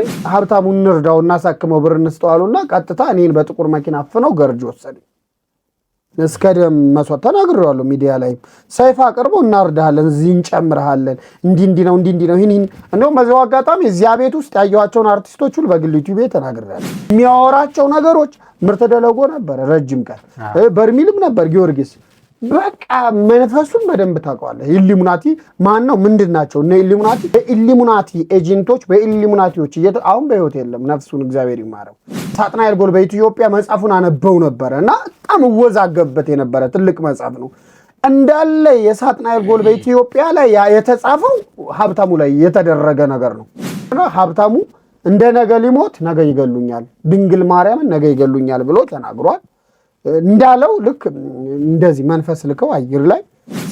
ግን ሀብታሙን እንርዳው እናሳክመው ብር እንስጠዋሉና ቀጥታ እኔን በጥቁር መኪና አፍነው ገርጅ ወሰዱኝ። እስከ ደም መስዋዕት ተናግሬዋለሁ ሚዲያ ላይ ሰይፍ አቅርበው እናርዳለን እዚህ እንጨምርሃለን እንዲ ነው ይሄን እንደው መዘው አጋጣሚ እዚያ ቤት ውስጥ ያየኋቸውን አርቲስቶች ሁሉ በግል ዩቲዩብ ተናግሬያለሁ። የሚያወራቸው ነገሮች ምርት ደለጎ ነበር ረጅም ቀን በርሚልም ነበር ጊዮርጊስ በቃ መንፈሱን በደንብ ታውቀዋለህ። ኢሉሚናቲ ማን ነው ምንድናቸው እነ ኢሉሚናቲ በኢሉሚናቲ ኤጀንቶች በኢሉሚናቲዎች አሁን በህይወት የለም ነፍሱን እግዚአብሔር ይማረው። ሳጥናኤል ጎል በኢትዮጵያ መጽሐፉን አነበው ነበርና በጣም ወዛገብበት የነበረ ትልቅ መጽሐፍ ነው። እንዳለ የሳጥናኤል ጎል በኢትዮጵያ ላይ የተጻፈው ሀብታሙ ላይ የተደረገ ነገር ነው። ሀብታሙ እንደ ነገ ሊሞት ነገ ይገሉኛል ድንግል ማርያምን ነገ ይገሉኛል ብሎ ተናግሯል። እንዳለው ልክ እንደዚህ መንፈስ ልከው አየር ላይ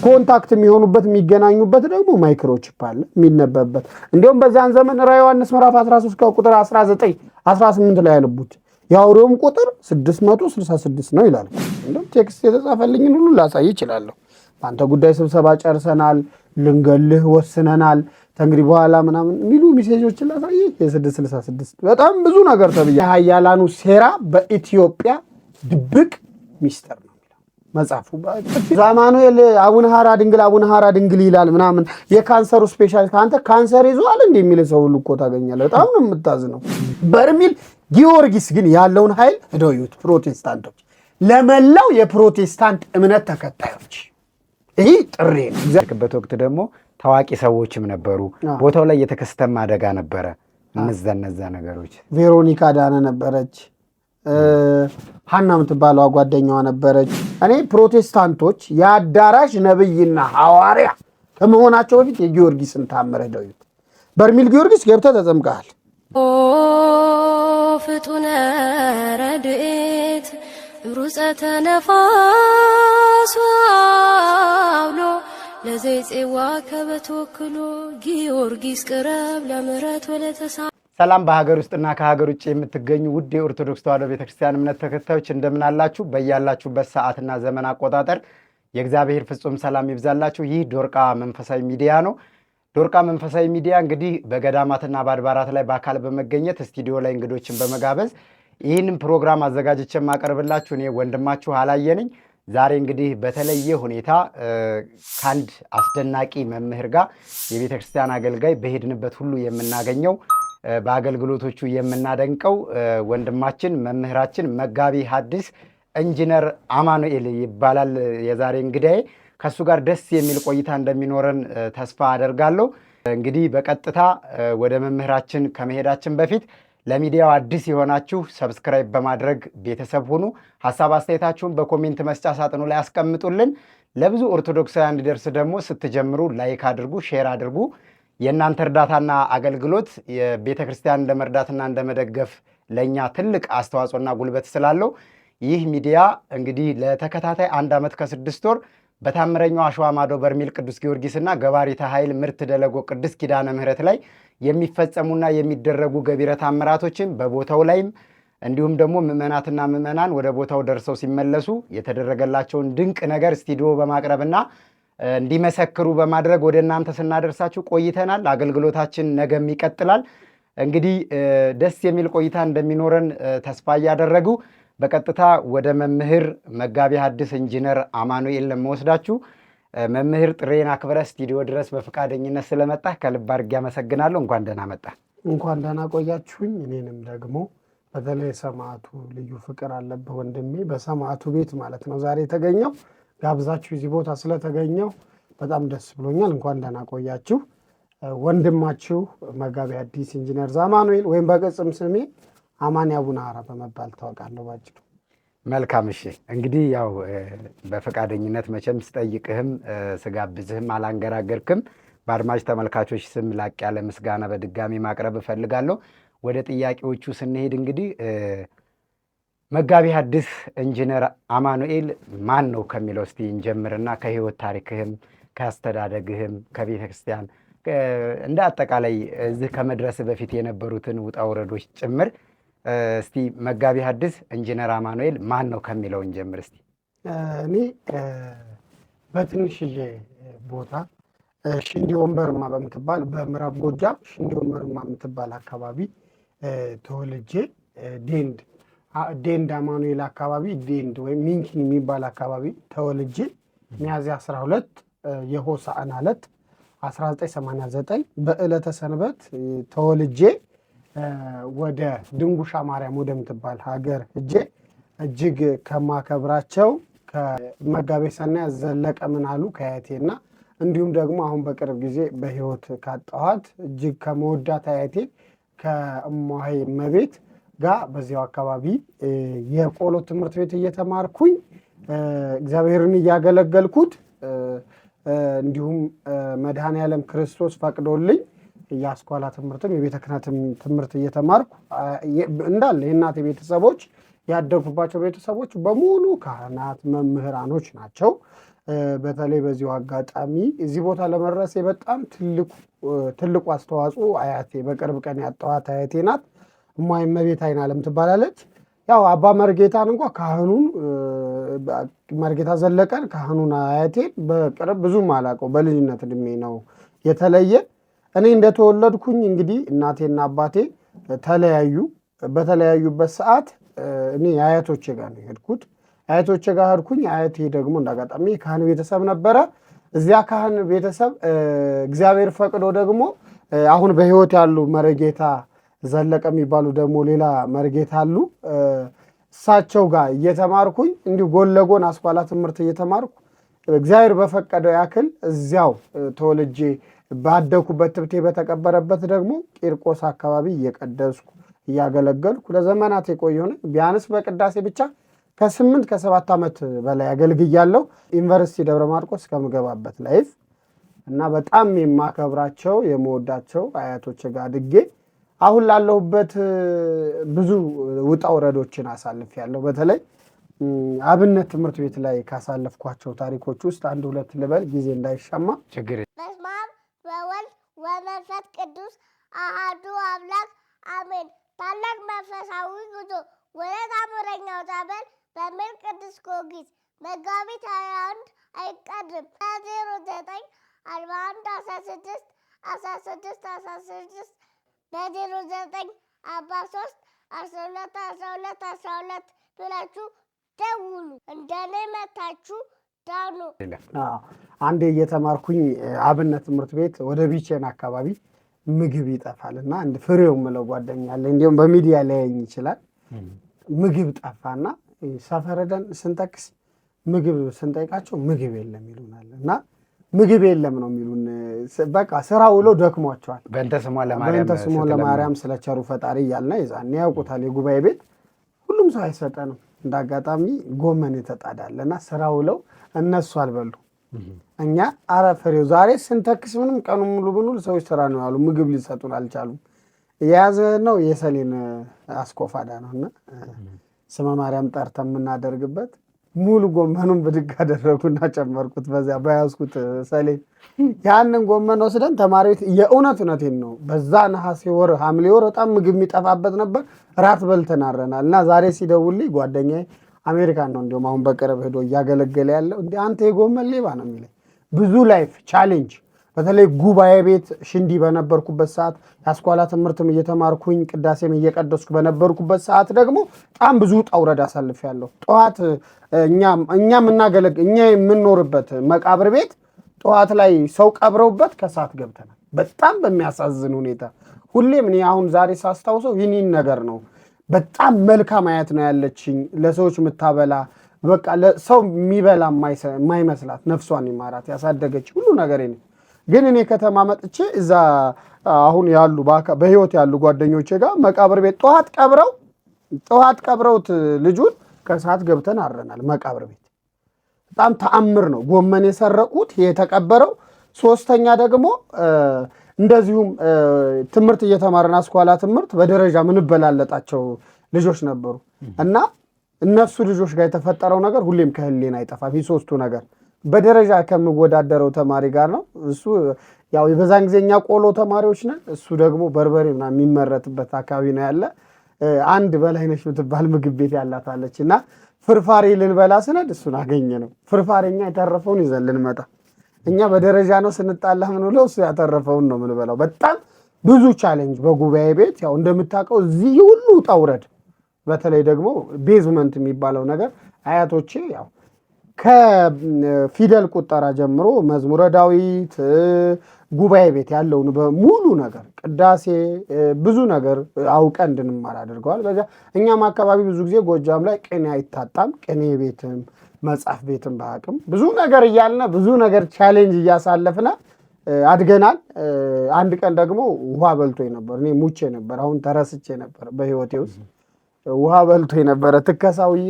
ኮንታክት የሚሆኑበት የሚገናኙበት ደግሞ ማይክሮቺፕ አለ የሚነበብበት። እንዲሁም በዛን ዘመን ራዕየ ዮሐንስ ምዕራፍ 13 ቁጥር 19 18 ላይ ያለቡት ያውሬውም ቁጥር 666 ነው ይላል። እንደውም ቴክስት የተጻፈልኝን ሁሉ ላሳይ ይችላል። በአንተ ጉዳይ ስብሰባ ጨርሰናል ልንገልህ ወስነናል ተንግሪ በኋላ ምናምን ሚሉ ሜሴጆችን ላሳይ የ666 በጣም ብዙ ነገር ተብያ ኃያላኑ ሴራ በኢትዮጵያ ድብቅ ሚስጥር ነው የሚለው መጽሐፉ። ዛማኑኤል አቡነ ሐራ ድንግል ይላል ምናምን የካንሰሩ ስፔሻሊስት አንተ ካንሰር ይዟል እንዴ የሚል ሰው ሁሉ እኮ ታገኛለህ። በጣም ነው የምታዝነው። በርሚል ጊዮርጊስ ግን ያለውን ኃይል እደውዩት ፕሮቴስታንቶች ለመላው የፕሮቴስታንት እምነት ተከታዮች ይሄ ጥሪ ነው። በዚህ ወቅት ደግሞ ታዋቂ ሰዎችም ነበሩ። ቦታው ላይ የተከሰተም አደጋ ነበረ። እነዛ ነገሮች ቬሮኒካ ዳነ ነበረች። ሐና የምትባለው ጓደኛዋ ነበረች። እኔ ፕሮቴስታንቶች የአዳራሽ ነብይና ሐዋርያ ከመሆናቸው በፊት የጊዮርጊስን ታምረ ደውዩት። በርሚል ጊዮርጊስ ገብተህ ተጠምቀሃል። ኦ ፍጡነ ረድኤት ሩፀተ ነፋስ አውሎ ለዘይጼዋ ከበተወክሎ ጊዮርጊስ ቅረብ ለምሕረት ወለተሳ ሰላም በሀገር ውስጥና ከሀገር ውጭ የምትገኙ ውድ የኦርቶዶክስ ተዋሕዶ ቤተክርስቲያን እምነት ተከታዮች እንደምን አላችሁ? በያላችሁበት ሰዓትና ዘመን አቆጣጠር የእግዚአብሔር ፍጹም ሰላም ይብዛላችሁ። ይህ ዶርቃ መንፈሳዊ ሚዲያ ነው። ዶርቃ መንፈሳዊ ሚዲያ እንግዲህ በገዳማትና በአድባራት ላይ በአካል በመገኘት ስቱዲዮ ላይ እንግዶችን በመጋበዝ ይህንን ፕሮግራም አዘጋጅቼ የማቀርብላችሁ እኔ ወንድማችሁ አላየ ነኝ። ዛሬ እንግዲህ በተለየ ሁኔታ ከአንድ አስደናቂ መምህር ጋር የቤተክርስቲያን አገልጋይ በሄድንበት ሁሉ የምናገኘው በአገልግሎቶቹ የምናደንቀው ወንድማችን መምህራችን መጋቢ ሐዲስ ኢንጂነር አማኑኤል ይባላል የዛሬ እንግዳዬ። ከሱ ጋር ደስ የሚል ቆይታ እንደሚኖረን ተስፋ አደርጋለሁ። እንግዲህ በቀጥታ ወደ መምህራችን ከመሄዳችን በፊት ለሚዲያው አዲስ የሆናችሁ ሰብስክራይብ በማድረግ ቤተሰብ ሁኑ። ሐሳብ አስተያየታችሁን በኮሜንት መስጫ ሳጥኑ ላይ አስቀምጡልን። ለብዙ ኦርቶዶክሳውያን እንዲደርስ ደግሞ ስትጀምሩ ላይክ አድርጉ፣ ሼር አድርጉ። የእናንተ እርዳታና አገልግሎት የቤተ ክርስቲያን እንደመርዳትና እንደመደገፍ ለእኛ ትልቅ አስተዋጽኦና ጉልበት ስላለው ይህ ሚዲያ እንግዲህ ለተከታታይ 1 ዓመት ከ6 ወር በታምረኛው አሸዋ ማዶ በርሜል ቅዱስ ጊዮርጊስና ገባሪተ ኃይል ምርት ደለጎ ቅድስት ኪዳነ ምሕረት ላይ የሚፈጸሙና የሚደረጉ ገቢረ ተአምራቶችን በቦታው ላይም እንዲሁም ደግሞ ምዕመናትና ምዕመናን ወደ ቦታው ደርሰው ሲመለሱ የተደረገላቸውን ድንቅ ነገር ስቱዲዮ በማቅረብና እንዲመሰክሩ በማድረግ ወደ እናንተ ስናደርሳችሁ ቆይተናል። አገልግሎታችን ነገም ይቀጥላል። እንግዲህ ደስ የሚል ቆይታ እንደሚኖረን ተስፋ እያደረጉ በቀጥታ ወደ መምህር መጋቢ ሐዲስ ኢንጂነር አማኑኤል ለመወስዳችሁ መምህር ጥሬን አክብረ ስቱዲዮ ድረስ በፈቃደኝነት ስለመጣህ ከልብ አድርጌ አመሰግናለሁ። እንኳን ደህና መጣ። እንኳን ደህና ቆያችሁኝ። እኔንም ደግሞ በተለይ ሰማዕቱ ልዩ ፍቅር አለብህ ወንድሜ በሰማዕቱ ቤት ማለት ነው ዛሬ የተገኘው ጋብዛችሁ እዚህ ቦታ ስለተገኘው በጣም ደስ ብሎኛል። እንኳን ደህና ቆያችሁ። ወንድማችሁ መጋቢ ሐዲስ ኢንጂነር አማኑኤል ወይም በቅጽም ስሜ አማን አቡነ ሐራ በመባል ታወቃለሁ ባጭሩ። መልካም። እሺ እንግዲህ ያው በፈቃደኝነት መቼም ስጠይቅህም ስጋብዝህም አላንገራገርክም። በአድማጭ ተመልካቾች ስም ላቅ ያለ ምስጋና በድጋሚ ማቅረብ እፈልጋለሁ። ወደ ጥያቄዎቹ ስንሄድ እንግዲህ መጋቢ ሐዲስ ኢንጂነር አማኑኤል ማን ነው ከሚለው እስቲ እንጀምርና ከህይወት ታሪክህም ከአስተዳደግህም ከቤተ ክርስቲያን እንደ አጠቃላይ እዚህ ከመድረስ በፊት የነበሩትን ውጣ ውረዶች ጭምር እስቲ መጋቢ ሐዲስ ኢንጂነር አማኑኤል ማን ነው ከሚለው እንጀምር እስቲ። እኔ በትንሽዬ ቦታ ሽንዲ ወንበርማ በምትባል በምዕራብ ጎጃም ሽንዲ ወንበርማ የምትባል አካባቢ ተወልጄ ዴንድ አማኑኤል አካባቢ ዴንድ ወይም ሚንኪን የሚባል አካባቢ ተወልጄ ሚያዝያ 12 የሆሳዕና ዕለት 1989 በዕለተ ሰንበት ተወልጄ ወደ ድንጉሻ ማርያም ወደምትባል ሀገር ሄጄ እጅግ ከማከብራቸው ከመጋቤ ሰናይ ዘለቀ ምናሉ ከአያቴና እንዲሁም ደግሞ አሁን በቅርብ ጊዜ በሕይወት ካጣኋት እጅግ ከመወዳት አያቴ ከእማሆይ እመቤት ጋር በዚያው አካባቢ የቆሎ ትምህርት ቤት እየተማርኩኝ እግዚአብሔርን እያገለገልኩት እንዲሁም መድኃኔዓለም ክርስቶስ ፈቅዶልኝ የአስኳላ ትምህርትም የቤተ ክህነትም ትምህርት እየተማርኩ እንዳለ የእናቴ ቤተሰቦች ያደጉባቸው ቤተሰቦች በሙሉ ካህናት መምህራኖች ናቸው። በተለይ በዚሁ አጋጣሚ እዚህ ቦታ ለመድረሴ በጣም ትልቁ አስተዋጽኦ አያቴ በቅርብ ቀን ያጣኋት አያቴ ናት። እማሆይ እመቤት አይናለም ትባላለች። ያው አባ መርጌታን እንኳ ካህኑን መርጌታ ዘለቀን ካህኑን አያቴን በቅርብ ብዙም አላውቀው፣ በልጅነት እድሜ ነው የተለየ። እኔ እንደተወለድኩኝ እንግዲህ እናቴና አባቴ ተለያዩ። በተለያዩበት ሰዓት እኔ አያቶቼ ጋር ነው የሄድኩት። አያቶቼ ጋር ሄድኩኝ። አያቴ ደግሞ እንዳጋጣሚ ካህን ቤተሰብ ነበረ። እዚያ ካህን ቤተሰብ እግዚአብሔር ፈቅዶ ደግሞ አሁን በሕይወት ያሉ መርጌታ ዘለቀ የሚባሉ ደግሞ ሌላ መርጌታ አሉ። እሳቸው ጋር እየተማርኩኝ እንዲሁ ጎን ለጎን አስኳላ ትምህርት እየተማርኩ እግዚአብሔር በፈቀደው ያክል እዚያው ተወልጄ ባደኩበት ትብቴ በተቀበረበት ደግሞ ቂርቆስ አካባቢ እየቀደስኩ እያገለገልኩ ለዘመናት የቆየሁ ነኝ። ቢያንስ በቅዳሴ ብቻ ከ7 ዓመት በላይ አገልግያለሁ። ዩኒቨርሲቲ ደብረ ማርቆስ ከምገባበት ላይፍ እና በጣም የማከብራቸው የመወዳቸው አያቶች ጋር አድጌ አሁን ላለሁበት ብዙ ውጣ ውረዶችን አሳልፌያለሁ። በተለይ አብነት ትምህርት ቤት ላይ ካሳለፍኳቸው ታሪኮች ውስጥ አንድ ሁለት ልበል ጊዜ እንዳይሻማ። በስመ አብ ወወልድ ወመንፈስ ቅዱስ አሐዱ አምላክ አሜን። ታላቅ መንፈሳዊ ጉዞ ወደ ታምረኛው ጸበል በሚል ቅዱስ ጊዮርጊስ መጋቢት 21 አይቀርም 09 41 16 16 በ09 43 12 12 12 ብላችሁ ደውሉ። እንደኔ መታችሁ ዳኑ። አንዴ እየተማርኩኝ አብነት ትምህርት ቤት ወደ ቢቼን አካባቢ ምግብ ይጠፋል እና አንድ ፍሬው ምለው ጓደኛ አለ፣ እንዲሁም በሚዲያ ሊያየኝ ይችላል። ምግብ ጠፋና ሰፈረደን ስንጠቅስ ምግብ ስንጠይቃቸው ምግብ የለም ይሉናል እና ምግብ የለም ነው የሚሉን። በቃ ስራ ውሎ ደክሟቸዋል። በእንተ ስሟ ለማርያም ስለ ቸሩ ፈጣሪ እያልና ይዛኔ ያውቁታል። የጉባኤ ቤት ሁሉም ሰው አይሰጠንም። እንደ አጋጣሚ ጎመን የተጣዳለና ስራ ውለው እነሱ አልበሉ። እኛ አረ ፍሬው ዛሬ ስንተክስ ምንም ቀኑ ሙሉ ብንውል ሰዎች ስራ ነው ያሉ፣ ምግብ ሊሰጡን አልቻሉም። የያዘ ነው የሰሌን አስኮፋዳ ነውና ስመ ማርያም ጠርተን የምናደርግበት ሙሉ ጎመኑን ብድግ አደረጉና ጨመርኩት በዚያ በያዝኩት ሰሌን። ያንን ጎመን ወስደን ተማሪዎች እውነቴን ነው በዛ ነሐሴ ወር ሐምሌ ወር በጣም ምግብ የሚጠፋበት ነበር። ራት በልተን አድረናል እና ዛሬ ሲደውልኝ ጓደኛዬ አሜሪካን ነው እንዲሁም አሁን በቅርብ ሄዶ እያገለገለ ያለው እንደ አንተ የጎመን ሌባ ነው የሚለኝ። ብዙ ላይፍ ቻሌንጅ በተለይ ጉባኤ ቤት ሽንዲ በነበርኩበት ሰዓት የአስኳላ ትምህርትም እየተማርኩኝ ቅዳሴም እየቀደስኩ በነበርኩበት ሰዓት ደግሞ በጣም ብዙ ውጣ ውረድ አሳልፌያለሁ። ጠዋት እኛ የምንኖርበት መቃብር ቤት ጠዋት ላይ ሰው ቀብረውበት ከሰዓት ገብተናል። በጣም በሚያሳዝን ሁኔታ ሁሌም እኔ አሁን ዛሬ ሳስታውሰው ይህን ነገር ነው። በጣም መልካም አያት ነው ያለችኝ፣ ለሰዎች የምታበላ በቃ ለሰው የሚበላ የማይመስላት ነፍሷን ይማራት ያሳደገች ሁሉ ነገር ነው። ግን እኔ ከተማ መጥቼ እዛ አሁን ያሉ በህይወት ያሉ ጓደኞቼ ጋር መቃብር ቤት ጠዋት ቀብረውት ልጁን ከሰዓት ገብተን አረናል። መቃብር ቤት በጣም ተአምር ነው። ጎመን የሰረቁት የተቀበረው። ሶስተኛ ደግሞ እንደዚሁም ትምህርት እየተማረን አስኳላ ትምህርት በደረጃ ምንበላለጣቸው ልጆች ነበሩ እና እነሱ ልጆች ጋር የተፈጠረው ነገር ሁሌም ከህሊና አይጠፋም። ሶስቱ ነገር በደረጃ ከምወዳደረው ተማሪ ጋር ነው። እሱ ያው በዛን ጊዜኛ ቆሎ ተማሪዎች ነን። እሱ ደግሞ በርበሬ ምናምን የሚመረትበት አካባቢ ነው ያለ። አንድ በላይነሽ የምትባል ምግብ ቤት ያላታለች እና ፍርፋሪ ልንበላ ስነድ እሱን አገኘ ነው። ፍርፋሪኛ የተረፈውን ይዘን ልንመጣ እኛ በደረጃ ነው ስንጣላ ምን ብለው እሱ ያተረፈውን ነው ምን በላው። በጣም ብዙ ቻሌንጅ በጉባኤ ቤት ያው እንደምታውቀው እዚህ ሁሉ ውጣ ውረድ፣ በተለይ ደግሞ ቤዝመንት የሚባለው ነገር አያቶቼ ያው ከፊደል ቁጠራ ጀምሮ መዝሙረ ዳዊት ጉባኤ ቤት ያለውን በሙሉ ነገር ቅዳሴ ብዙ ነገር አውቀን እንድንማር አድርገዋል። በዛ እኛም አካባቢ ብዙ ጊዜ ጎጃም ላይ ቅኔ አይታጣም። ቅኔ ቤትም መጽሐፍ ቤትም በአቅም ብዙ ነገር እያልነ ብዙ ነገር ቻሌንጅ እያሳለፍነ አድገናል። አንድ ቀን ደግሞ ውሃ በልቶኝ ነበር። እኔ ሙቼ ነበር፣ አሁን ተረስቼ ነበር በህይወቴ ውስጥ ውሃ በልቶኝ ነበረ። ትከሳውዬ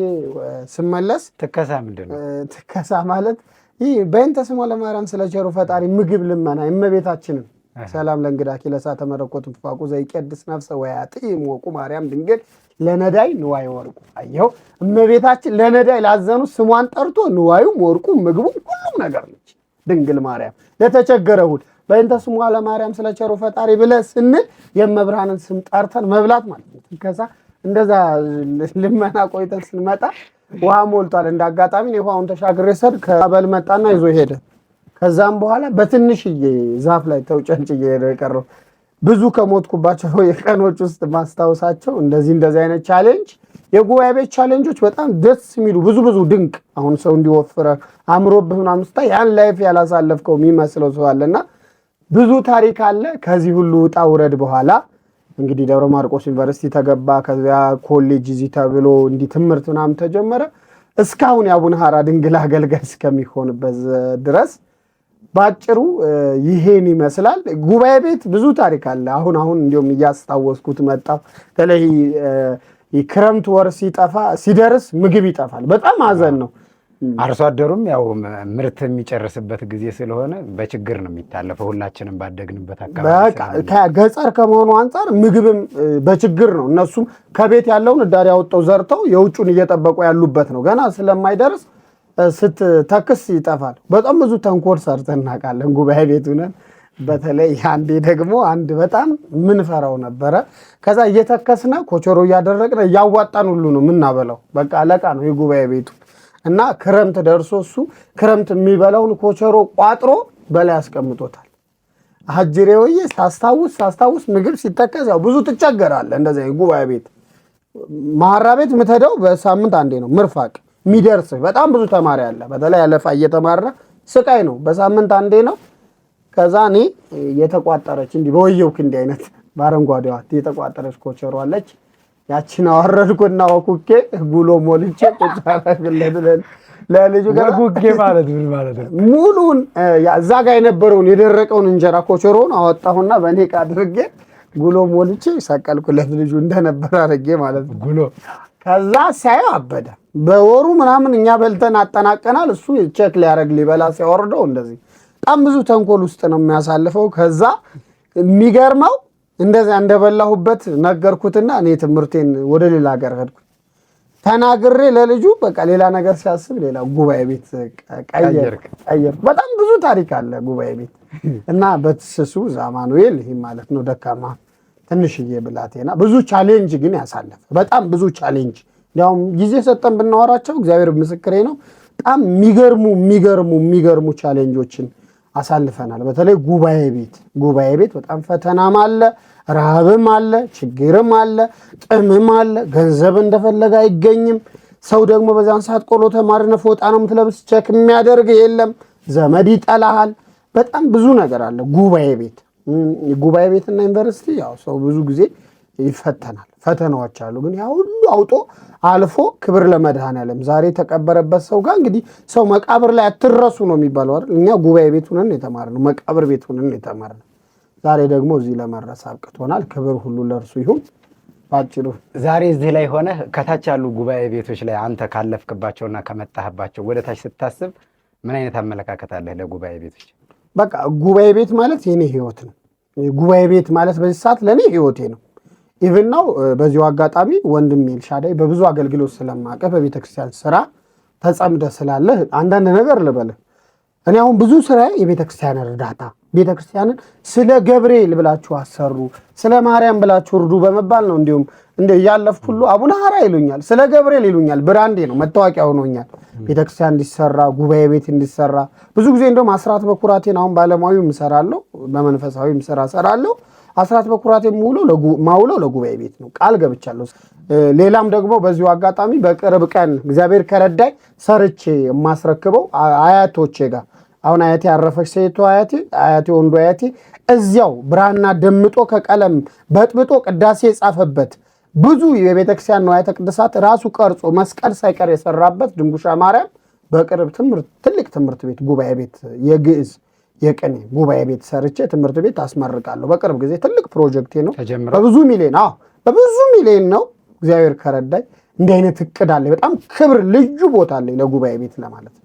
ስመለስ ትከሳ ምንድን ነው? ትከሳ ማለት ይህ በእንተ ስሟ ለማርያም ስለ ቸሩ ፈጣሪ ምግብ ልመና እመቤታችንን ሰላም ለእንግዳኪ ለእሳተ መለኮት ትንፋቁ ዘይቀድስ ነፍሰ ወያጥም ወቁ ማርያም ድንግል ለነዳይ ንዋይ ወርቁ። አየው እመቤታችን ለነዳይ ላዘኑ ስሟን ጠርቶ ንዋዩም ወርቁም ምግቡም ሁሉም ነገር ነች ድንግል ማርያም። ለተቸገረ ሁሉ በእንተ ስሟ ለማርያም ስለ ቸሩ ፈጣሪ ብለህ ስንል የመብርሃንን ስም ጠርተን መብላት ማለት ነው። ትከሳ እንደዛ ልመና ቆይተን ስንመጣ ውሃ ሞልቷል። እንዳጋጣሚ ውሃውን ተሻግሬ ሰድ ከበል መጣና ይዞ ሄደ። ከዛም በኋላ በትንሽዬ ዛፍ ላይ ተውጨንጭዬ የቀረው ብዙ ከሞትኩባቸው የቀኖች ውስጥ ማስታወሳቸው እንደዚህ አይነት ቻሌንጅ የጉባኤ ቤት ቻሌንጆች በጣም ደስ የሚሉ ብዙ ድንቅ አሁን ሰው እንዲወፍረ አምሮብህ ምናምን ስታይ ያን ላይፍ ያላሳለፍከው የሚመስለው ሰው አለና ብዙ ታሪክ አለ። ከዚህ ሁሉ ውጣ ውረድ በኋላ እንግዲህ ደብረ ማርቆስ ዩኒቨርሲቲ ተገባ። ከዚያ ኮሌጅ እዚህ ተብሎ እንዲህ ትምህርት ምናምን ተጀመረ። እስካሁን የአቡነ ሐራ ድንግል አገልጋይ እስከሚሆንበት ድረስ ባጭሩ ይሄን ይመስላል። ጉባኤ ቤት ብዙ ታሪክ አለ። አሁን እንዲሁም እያስታወስኩት መጣሁ። በተለይ ክረምት ወር ሲደርስ ምግብ ይጠፋል። በጣም ሀዘን ነው። አርሶ አደሩም ያው ምርት የሚጨርስበት ጊዜ ስለሆነ በችግር ነው የሚታለፈው። ሁላችንም ባደግንበት አካባቢ ገጠር ከመሆኑ አንጻር ምግብም በችግር ነው። እነሱም ከቤት ያለውን እዳር ያወጣው ዘርተው የውጩን እየጠበቁ ያሉበት ነው። ገና ስለማይደርስ ስትተክስ ይጠፋል። በጣም ብዙ ተንኮል ሰርተን እናውቃለን ጉባኤ ቤት ሆነን። በተለይ አንዴ ደግሞ አንድ በጣም ምንፈራው ነበረ። ከዛ እየተከስነ ኮቾሮ እያደረግነ እያዋጣን ሁሉ ነው የምናበላው። በቃ አለቃ ነው የጉባኤ ቤቱ እና ክረምት ደርሶ እሱ ክረምት የሚበላውን ኮቾሮ ቋጥሮ በላይ ያስቀምጦታል። አጅሬ ወዬ ሳስታውስ ምግብ ሲተከስ ያው ብዙ ትቸገራለህ። እንደዚህ ጉባኤ ቤት ማራ ቤት ምትሄደው በሳምንት አንዴ ነው ምርፋቅ የሚደርስ በጣም ብዙ ተማሪ አለ። በተለይ ያለፋ እየተማረ ስቃይ ነው። በሳምንት አንዴ ነው። ከዛ እኔ የተቋጠረች እንዲህ በወየው ክንዲ አይነት በአረንጓዴዋ የተቋጠረች ኮቾሮ አለች። ያቺን አወረድኩና ወኩኬ ጉሎ ሞልቼ ቁጭ አደረግለት ለልጁ ጋር። ወኩኬ ማለት ምን ማለት ነው? ሙሉን እዛ ጋር የነበረውን የደረቀውን እንጀራ ኮቾሮውን አወጣሁና በእኔ ዕቃ አድርጌ ጉሎ ሞልቼ ሰቀልኩለት ልጁ እንደነበር አድርጌ ማለት ነው ጉሎ። ከዛ ሳየው አበደ። በወሩ ምናምን እኛ በልተን አጠናቀናል። እሱ ቼክ ሊያደርግ ሊበላ ሲያወርደው እንደዚህ በጣም ብዙ ተንኮል ውስጥ ነው የሚያሳልፈው። ከዛ የሚገርመው እንደዛ እንደበላሁበት ነገርኩትና እኔ ትምህርቴን ወደ ሌላ ሀገር ሄድኩ። ተናግሬ ለልጁ በቃ ሌላ ነገር ሲያስብ ሌላ ጉባኤ ቤት ቀየርኩ። በጣም ብዙ ታሪክ አለ ጉባኤ ቤት እና በትስሱ ዛማኑኤል ይሄ ማለት ነው ደካማ ትንሽዬ ብላቴና ብዙ ቻሌንጅ ግን ያሳለፈ በጣም ብዙ ቻሌንጅ። ያውም ጊዜ ሰጠን ብናወራቸው እግዚአብሔር ምስክሬ ነው በጣም የሚገርሙ ቻሌንጆችን አሳልፈናል። በተለይ ጉባኤ ቤት በጣም ፈተናም አለ፣ ረሃብም አለ፣ ችግርም አለ፣ ጥምም አለ። ገንዘብ እንደፈለገ አይገኝም። ሰው ደግሞ በዛን ሰዓት ቆሎ ተማሪነ ፎጣ ነው የምትለብስ ቸክ የሚያደርግ የለም። ዘመድ ይጠላሃል። በጣም ብዙ ነገር አለ ጉባኤ ቤትና ዩኒቨርሲቲ ያው ሰው ብዙ ጊዜ ይፈተናል። ፈተናዎች አሉ። ግን ያ ሁሉ አውጦ አልፎ ክብር ለመድኃኔዓለም ዛሬ የተቀበረበት ሰው ጋር እንግዲህ ሰው መቃብር ላይ አትረሱ ነው የሚባለው አይደል? እኛ ጉባኤ ቤት ሆነን የተማርነው መቃብር ቤት ሆነን የተማርነው። ዛሬ ደግሞ እዚህ ለመድረስ አብቅቶናል። ክብር ሁሉ ለእርሱ ይሁን። ባጭሩ ዛሬ እዚህ ላይ ሆነ ከታች ያሉ ጉባኤ ቤቶች ላይ አንተ ካለፍክባቸውና ከመጣህባቸው ወደ ታች ስታስብ ምን አይነት አመለካከት አለህ ለጉባኤ ቤቶች? በቃ ጉባኤ ቤት ማለት የኔ ህይወት ነው። ጉባኤ ቤት ማለት በዚህ ሰዓት ለኔ ህይወቴ ነው። ኢቭን ነው በዚሁ አጋጣሚ ወንድም ኤልሻዳይ በብዙ አገልግሎት ስለማቀፍ በቤተክርስቲያን ስራ ተጸምደ ስላለ አንዳንድ ነገር ልበልህ። እኔ አሁን ብዙ ስራ የቤተክርስቲያን እርዳታ ቤተክርስቲያንን ስለ ገብርኤል ብላችሁ አሰሩ፣ ስለ ማርያም ብላችሁ እርዱ በመባል ነው። እንዲሁም ያለፍኩ ሁሉ አቡነ ሐራ ይሉኛል፣ ስለ ገብርኤል ይሉኛል። ብራንዴ ነው፣ መታወቂያ ሆኖኛል። ቤተክርስቲያን እንዲሰራ ጉባኤ ቤት እንዲሰራ ብዙ ጊዜ እንደውም አስራት በኩራቴን አሁን ባለሙያዊም እሰራለሁ፣ በመንፈሳዊም ስራ እሰራለሁ። አስራት በኩራት ማውለው ለጉባኤ ቤት ነው ቃል ገብቻለሁ። ሌላም ደግሞ በዚሁ አጋጣሚ በቅርብ ቀን እግዚአብሔር ከረዳይ ሰርቼ የማስረክበው አያቶቼ ጋር አሁን አያቴ ያረፈች ሴቷ አያቴ ወንዱ አያቴ እዚያው ብራና ደምጦ ከቀለም በጥብጦ ቅዳሴ የጻፈበት ብዙ የቤተክርስቲያን ንዋያተ ቅድሳት ራሱ ቀርጾ መስቀል ሳይቀር የሰራበት ድንጉሻ ማርያም በቅርብ ትልቅ ትምህርት ቤት ጉባኤ ቤት የግዕዝ የቅኔ ጉባኤ ቤት ሰርቼ ትምህርት ቤት አስመርቃለሁ። በቅርብ ጊዜ ትልቅ ፕሮጀክቴ ነው። በብዙ ሚሊዮን ነው። እግዚአብሔር ከረዳይ እንዲህ አይነት እቅድ አለ። በጣም ክብር ልዩ ቦታ አለ ለጉባኤ ቤት ለማለት ነው።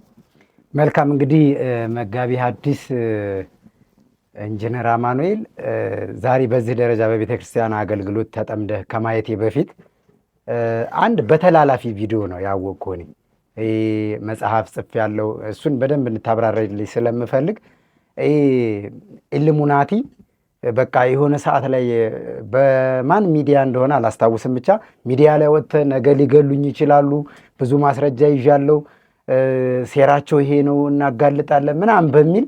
መልካም እንግዲህ መጋቢ ሐዲስ ኢንጂነር አማኑኤል ዛሬ በዚህ ደረጃ በቤተ ክርስቲያን አገልግሎት ተጠምደህ ከማየቴ በፊት አንድ በተላላፊ ቪዲዮ ነው ያወቅኩህ። እኔ መጽሐፍ ጽፌያለሁ። እሱን በደንብ እንታብራራልኝ ስለምፈልግ ኢሉሚናቲ በቃ የሆነ ሰዓት ላይ በማን ሚዲያ እንደሆነ አላስታውስም፣ ብቻ ሚዲያ ላይ ወጥተህ ነገ ሊገሉኝ ይችላሉ፣ ብዙ ማስረጃ ይዣለሁ፣ ሴራቸው ይሄ ነው፣ እናጋልጣለን ምናምን በሚል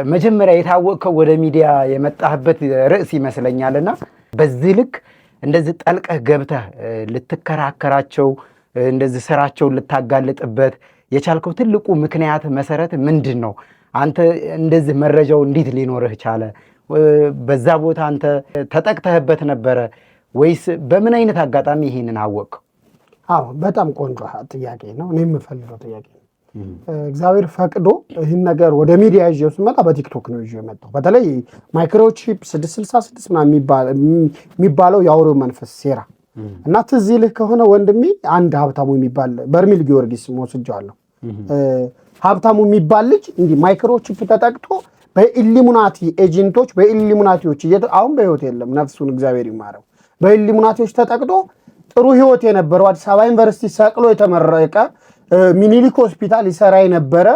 መጀመሪያ የታወቅከው ወደ ሚዲያ የመጣህበት ርዕስ ይመስለኛልና በዚህ ልክ እንደዚህ ጠልቀህ ገብተህ ልትከራከራቸው እንደዚህ ስራቸውን ልታጋልጥበት የቻልከው ትልቁ ምክንያት መሰረት ምንድን ነው? አንተ እንደዚህ መረጃው እንዴት ሊኖርህ ቻለ? በዛ ቦታ አንተ ተጠቅተህበት ነበረ ወይስ በምን አይነት አጋጣሚ ይሄንን አወቅከው? አዎ በጣም ቆንጆ ጥያቄ ነው። እኔ የምፈልገው ጥያቄ ነው። እግዚአብሔር ፈቅዶ ይህን ነገር ወደ ሚዲያ ይዤው ስመጣ በቲክቶክ ነው ይዤው የመጣው። በተለይ ማይክሮቺፕ 666 የሚባለው የአውሬው መንፈስ ሴራ እና ትዝ ይልህ ከሆነ ወንድሜ አንድ ሀብታሙ የሚባል በርሜል ጊዮርጊስ ወስጄዋለሁ። ሀብታሙ የሚባል ልጅ እንዲህ ማይክሮቺፕ ተጠቅቶ በኢሉሚናቲ ኤጀንቶች በኢሉሚናቲዎች አሁን በህይወት የለም፣ ነፍሱን እግዚአብሔር ይማረው። በኢሉሚናቲዎች ተጠቅቶ ጥሩ ህይወት የነበረው አዲስ አበባ ዩኒቨርሲቲ ሰቅሎ የተመረቀ ሚኒሊክ ሆስፒታል ይሰራ የነበረ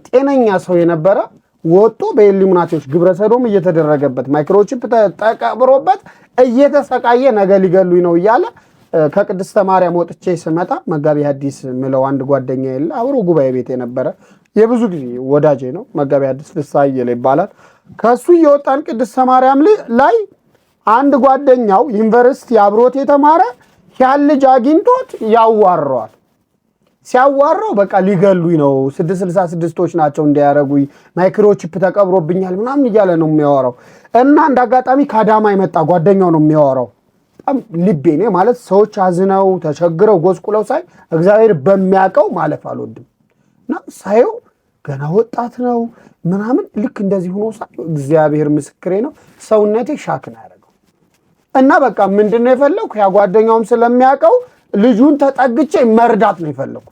ጤነኛ ሰው የነበረ ወጥቶ በኢሉሚናቲዎች ግብረ ሰዶም እየተደረገበት ማይክሮቺፕ ተቀብሮበት እየተሰቃየ ነገ ሊገሉኝ ነው እያለ ከቅድስተ ማርያም ወጥቼ ስመጣ መጋቢ ሐዲስ ምለው አንድ ጓደኛ የለ አብሮ ጉባኤ ቤት የነበረ የብዙ ጊዜ ወዳጄ ነው። መጋቢ ሐዲስ ልሳየለ ይባላል። ከሱ እየወጣን ቅድስተ ማርያም ላይ አንድ ጓደኛው ዩኒቨርሲቲ አብሮት የተማረ ያን ልጅ አግኝቶት ያዋራዋል። ሲያዋራው በቃ ሊገሉኝ ነው 666ቶች ናቸው እንዲያረጉኝ ማይክሮቺፕ ተቀብሮብኛል ምናምን እያለ ነው የሚያወራው። እና እንደ አጋጣሚ ከአዳማ የመጣ ጓደኛው ነው የሚያወራው። በጣም ልቤ ነው ማለት ሰዎች አዝነው ተቸግረው ጎስቁለው ሳይ እግዚአብሔር በሚያውቀው ማለፍ አልወድም። እና ሳየው ገና ወጣት ነው ምናምን ልክ እንደዚህ ሆኖ ሳየው እግዚአብሔር ምስክሬ ነው ሰውነቴ ሻክ ነው ያደረገው። እና በቃ ምንድነው የፈለኩ ያ ጓደኛውም ስለሚያውቀው ልጁን ተጠግቼ መርዳት ነው የፈለኩ።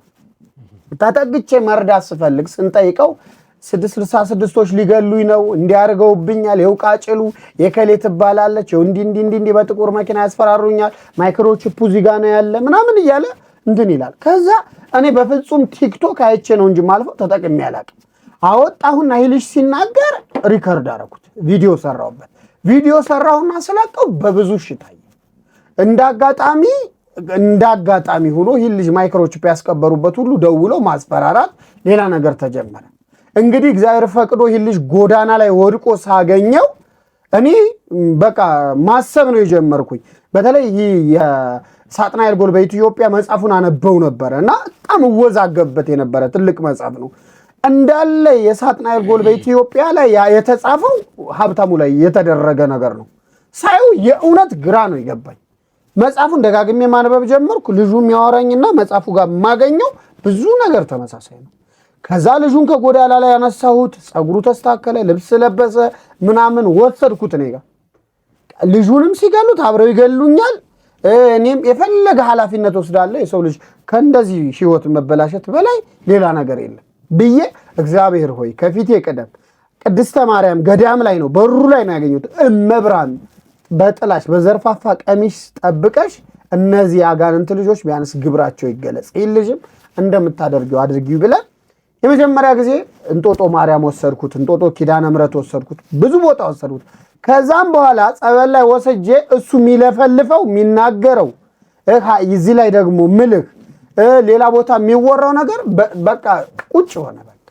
ተጠግቼ መርዳት ስፈልግ ስንጠይቀው 666ቶች ሊገሉኝ ነው እንዲያርገውብኛል፣ የውቃጭሉ የከሌ ትባላለች እንዲ በጥቁር መኪና ያስፈራሩኛል፣ ማይክሮቺፑ ዚጋ ነው ያለ ምናምን እያለ እንትን ይላል። ከዛ እኔ በፍጹም ቲክቶክ አይቼ ነው እንጂ ማልፈው ተጠቅሜ አላውቅም። አወጣሁና ይልሽ ሲናገር ሪከርድ አደረኩት፣ ቪዲዮ ሰራሁበት። ቪዲዮ ሰራሁና ስለቀው በብዙ ሽታይ እንዳጋጣሚ ሆኖ ይህ ልጅ ማይክሮቺፕ ያስቀበሩበት ሁሉ ደውለው ማስፈራራት ሌላ ነገር ተጀመረ። እንግዲህ እግዚአብሔር ፈቅዶ ይህ ልጅ ጎዳና ላይ ወድቆ ሳገኘው እኔ በቃ ማሰብ ነው የጀመርኩኝ። በተለይ ይህ የሳጥናኤል ጎል በኢትዮጵያ መጽሐፉን አነበው ነበረ እና በጣም እወዛገብበት የነበረ ትልቅ መጽሐፍ ነው። እንዳለ የሳጥናኤል ጎል በኢትዮጵያ ላይ የተጻፈው ሀብታሙ ላይ የተደረገ ነገር ነው። ሳይው የእውነት ግራ ነው ይገባኝ። መጽሐፉን ደጋግሜ ማንበብ ጀመርኩ። ልጁ የሚያወራኝና መጽሐፉ ጋር የማገኘው ብዙ ነገር ተመሳሳይ ነው። ከዛ ልጁን ከጎዳና ላይ ያነሳሁት፣ ጸጉሩ ተስተካከለ፣ ልብስ ለበሰ፣ ምናምን ወሰድኩት እኔ ጋር። ልጁንም ሲገሉት አብረው ይገሉኛል፣ እኔም የፈለገ ኃላፊነት ወስዳለሁ። የሰው ልጅ ከእንደዚህ ህይወት መበላሸት በላይ ሌላ ነገር የለም ብዬ እግዚአብሔር ሆይ ከፊቴ ቀደም። ቅድስተ ማርያም ገዳም ላይ ነው በሩ ላይ ነው ያገኘሁት። እመብራን በጥላሽ በዘርፋፋ ቀሚስ ጠብቀሽ እነዚህ አጋንንት ልጆች ቢያንስ ግብራቸው ይገለጽ፣ ይህ ልጅም እንደምታደርጊው አድርጊው ብለን የመጀመሪያ ጊዜ እንጦጦ ማርያም ወሰድኩት፣ እንጦጦ ኪዳነ ምሕረት ወሰድኩት፣ ብዙ ቦታ ወሰድኩት። ከዛም በኋላ ጸበል ላይ ወሰጄ እሱ የሚለፈልፈው የሚናገረው እዚህ ላይ ደግሞ ምልህ ሌላ ቦታ የሚወራው ነገር በቃ ቁጭ ሆነ። በቃ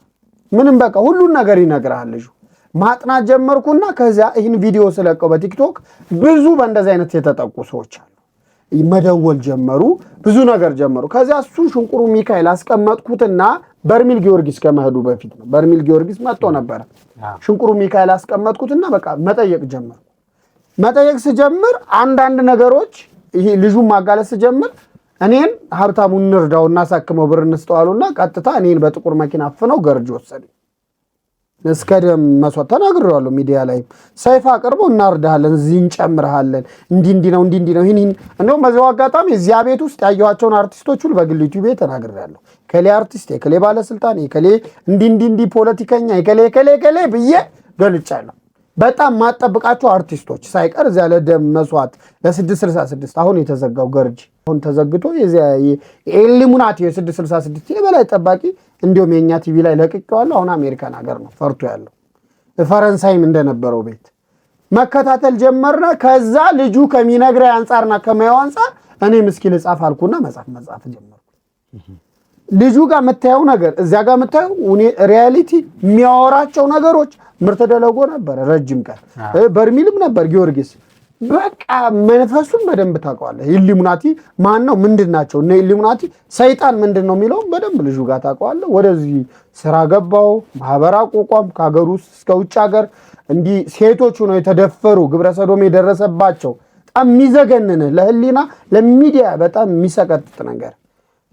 ምንም በቃ ሁሉን ነገር ይነግራል ልጁ። ማጥናት ጀመርኩና ከዚያ ይህን ቪዲዮ ስለቀው በቲክቶክ ብዙ በእንደዚህ አይነት የተጠቁ ሰዎች አሉ። መደወል ጀመሩ፣ ብዙ ነገር ጀመሩ። ከዚያ እሱን ሽንቁሩ ሚካኤል አስቀመጥኩትና በርሚል ጊዮርጊስ ከመሄዱ በፊት ነው። በርሚል ጊዮርጊስ መጥቶ ነበረ። ሽንቁሩ ሚካኤል አስቀመጥኩትና በቃ መጠየቅ ጀመርኩ። መጠየቅ ስጀምር አንዳንድ ነገሮች ይሄ ልጁን ማጋለጥ ስጀምር እኔን ሀብታሙን እንርዳው እናሳክመው ብር እንስጠዋሉና ቀጥታ እኔን በጥቁር መኪና አፍነው ገርጅ ወሰዱኝ። እስከ ደም መስዋዕት ተናግሬዋለሁ ሚዲያ ላይ። ሰይፍ አቅርበው እናርዳለን፣ እዚህ እንጨምርሃለን፣ እንዲህ ነው ይህን እንደውም በዚያው አጋጣሚ እዚያ ቤት ውስጥ ያየኋቸውን አርቲስቶች ሁሉ በግል ዩቲዩብ ተናግሬያለሁ። ከሌ አርቲስት፣ የከሌ ባለስልጣን፣ የከሌ እንዲህ ፖለቲከኛ፣ የከሌ ብዬ ገልጫለሁ። በጣም ማጠብቃቸው አርቲስቶች ሳይቀር እዚያ ለደም መስዋዕት ለ666 አሁን የተዘጋው ገርጂ አሁን ተዘግቶ የኢሉሚናቲ የ666 የበላይ ጠባቂ እንዲሁም የኛ ቲቪ ላይ ለቅቄዋለሁ። አሁን አሜሪካን ሀገር ነው ፈርቶ ያለው። ፈረንሳይም እንደነበረው ቤት መከታተል ጀመርና ከዛ ልጁ ከሚነግረኝ አንጻርና ከማየው አንጻር እኔ ምስኪን ልጻፍ አልኩና መጻፍ ጀመርኩ። ልጁ ጋር የምታየው ነገር እዚያ ጋር የምታየው ሪያሊቲ የሚያወራቸው ነገሮች ምርት ደለጎ ነበር ረጅም ቀን በርሚልም ነበር ጊዮርጊስ። በቃ መንፈሱን በደንብ ታውቀዋለህ። ኢሉሚናቲ ማን ነው ምንድናቸው እነ ኢሉሚናቲ ሰይጣን ምንድነው የሚለው በደንብ ልጁ ጋር ታውቀዋለህ። ወደዚህ ስራ ገባው፣ ማህበር አቋቋም፣ ከሀገር ውስጥ እስከ ውጭ ሀገር እንዲህ ሴቶቹ ነው የተደፈሩ ግብረ ሰዶም የደረሰባቸው በጣም የሚዘገንን ለህሊና ለሚዲያ በጣም የሚሰቀጥጥ ነገር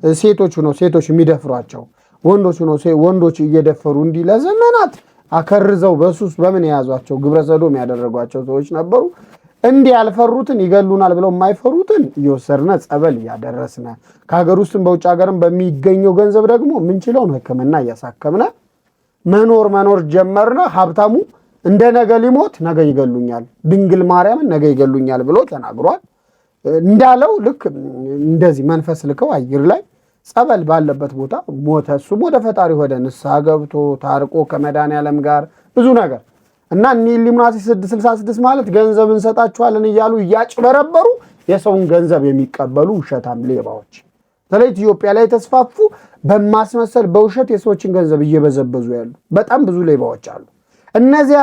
ሴቶቹ ነው ሴቶች የሚደፍሯቸው፣ ወንዶቹ ነው ወንዶች እየደፈሩ እንዲህ ለዘመናት አከርዘው በሱስ በምን የያዟቸው ግብረ ሰዶም ያደረጓቸው ሰዎች ነበሩ። እንዲህ ያልፈሩትን ይገሉናል ብለው የማይፈሩትን እየወሰድን ጸበል እያደረስን ከሀገር ውስጥም በውጭ ሀገርም በሚገኘው ገንዘብ ደግሞ ምንችለውን ሕክምና እያሳከምነ መኖር ጀመርነ። ሀብታሙ እንደ ነገ ሊሞት ነገ ይገሉኛል፣ ድንግል ማርያምን ነገ ይገሉኛል ብሎ ተናግሯል። እንዳለው ልክ እንደዚህ መንፈስ ልከው አየር ላይ ጸበል ባለበት ቦታ ሞተ። እሱም ወደ ፈጣሪ ወደ ንስሐ ገብቶ ታርቆ ከመድኃኒዓለም ጋር ብዙ ነገር እና ኢሉሚናቲ 666 ማለት ገንዘብ እንሰጣችኋለን እያሉ እያጭበረበሩ የሰውን ገንዘብ የሚቀበሉ ውሸታም ሌባዎች በተለይ ኢትዮጵያ ላይ ተስፋፉ። በማስመሰል በውሸት የሰዎችን ገንዘብ እየበዘበዙ ያሉ በጣም ብዙ ሌባዎች አሉ። እነዚያ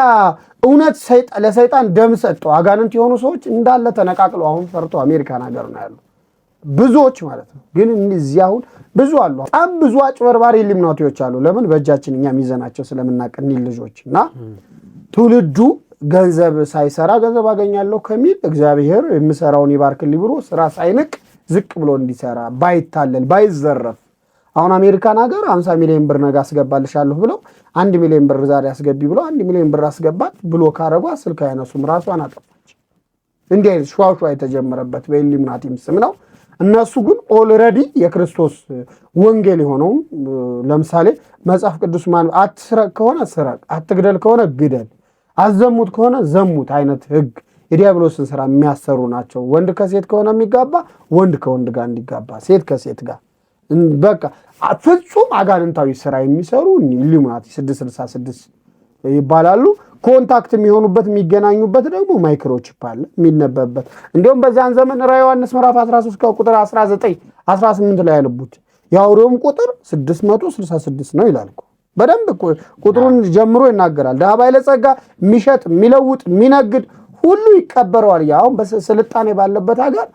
እውነት ለሰይጣን ደም ሰጠው አጋንንት የሆኑ ሰዎች እንዳለ ተነቃቅለው አሁን ፈርቶ አሜሪካን ሀገር ነው ያሉ ብዙዎች ማለት ነው። ግን እዚህ አሁን ብዙ አሉ፣ በጣም ብዙ አጭበርባሪ ኢሉሚናቲዎች አሉ። ለምን በእጃችን እኛ ሚዘናቸው ስለምናቀን ልጆች እና ትውልዱ ገንዘብ ሳይሰራ ገንዘብ አገኛለሁ ከሚል እግዚአብሔር የምሰራውን ይባርክልኝ ብሎ ስራ ሳይንቅ ዝቅ ብሎ እንዲሰራ ባይታለል ባይዘረፍ። አሁን አሜሪካን ሀገር 50 ሚሊዮን ብር ነገ አስገባልሻለሁ ብለው 1 ሚሊዮን ብር ዛሬ አስገቢ ብለው 1 ሚሊዮን ብር አስገባት ብሎ ካረጓ ስልክ አይነሱም፣ ራሷን አጠፋች። እንዲህ አይነት ሸዋሸዋ የተጀመረበት በኢሉሚናቲም ስም ነው። እነሱ ግን ኦልሬዲ የክርስቶስ ወንጌል የሆነው ለምሳሌ መጽሐፍ ቅዱስ ማን አትስረቅ ከሆነ ስረቅ፣ አትግደል ከሆነ ግደል፣ አዘሙት ከሆነ ዘሙት አይነት ህግ የዲያብሎስን ስራ የሚያሰሩ ናቸው። ወንድ ከሴት ከሆነ የሚጋባ ወንድ ከወንድ ጋር እንዲጋባ፣ ሴት ከሴት ጋር በቃ ፍጹም አጋንንታዊ ስራ የሚሰሩ ኢሉሚናቲ 666 ይባላሉ። ኮንታክት የሚሆኑበት የሚገናኙበት ደግሞ ማይክሮቺፕ አለ የሚነበብበት። እንዲሁም በዛን ዘመን ራዕየ ዮሐንስ ምዕራፍ 13 ከቁጥር 19 18 ላይ ያለቡት የአውሬውም ቁጥር 666 ነው ይላል። በደንብ ቁጥሩን ጀምሮ ይናገራል። ድሃ ባለጸጋ የሚሸጥ የሚለውጥ የሚነግድ ሁሉ ይቀበረዋል። አሁን በስልጣኔ ባለበት ሀገር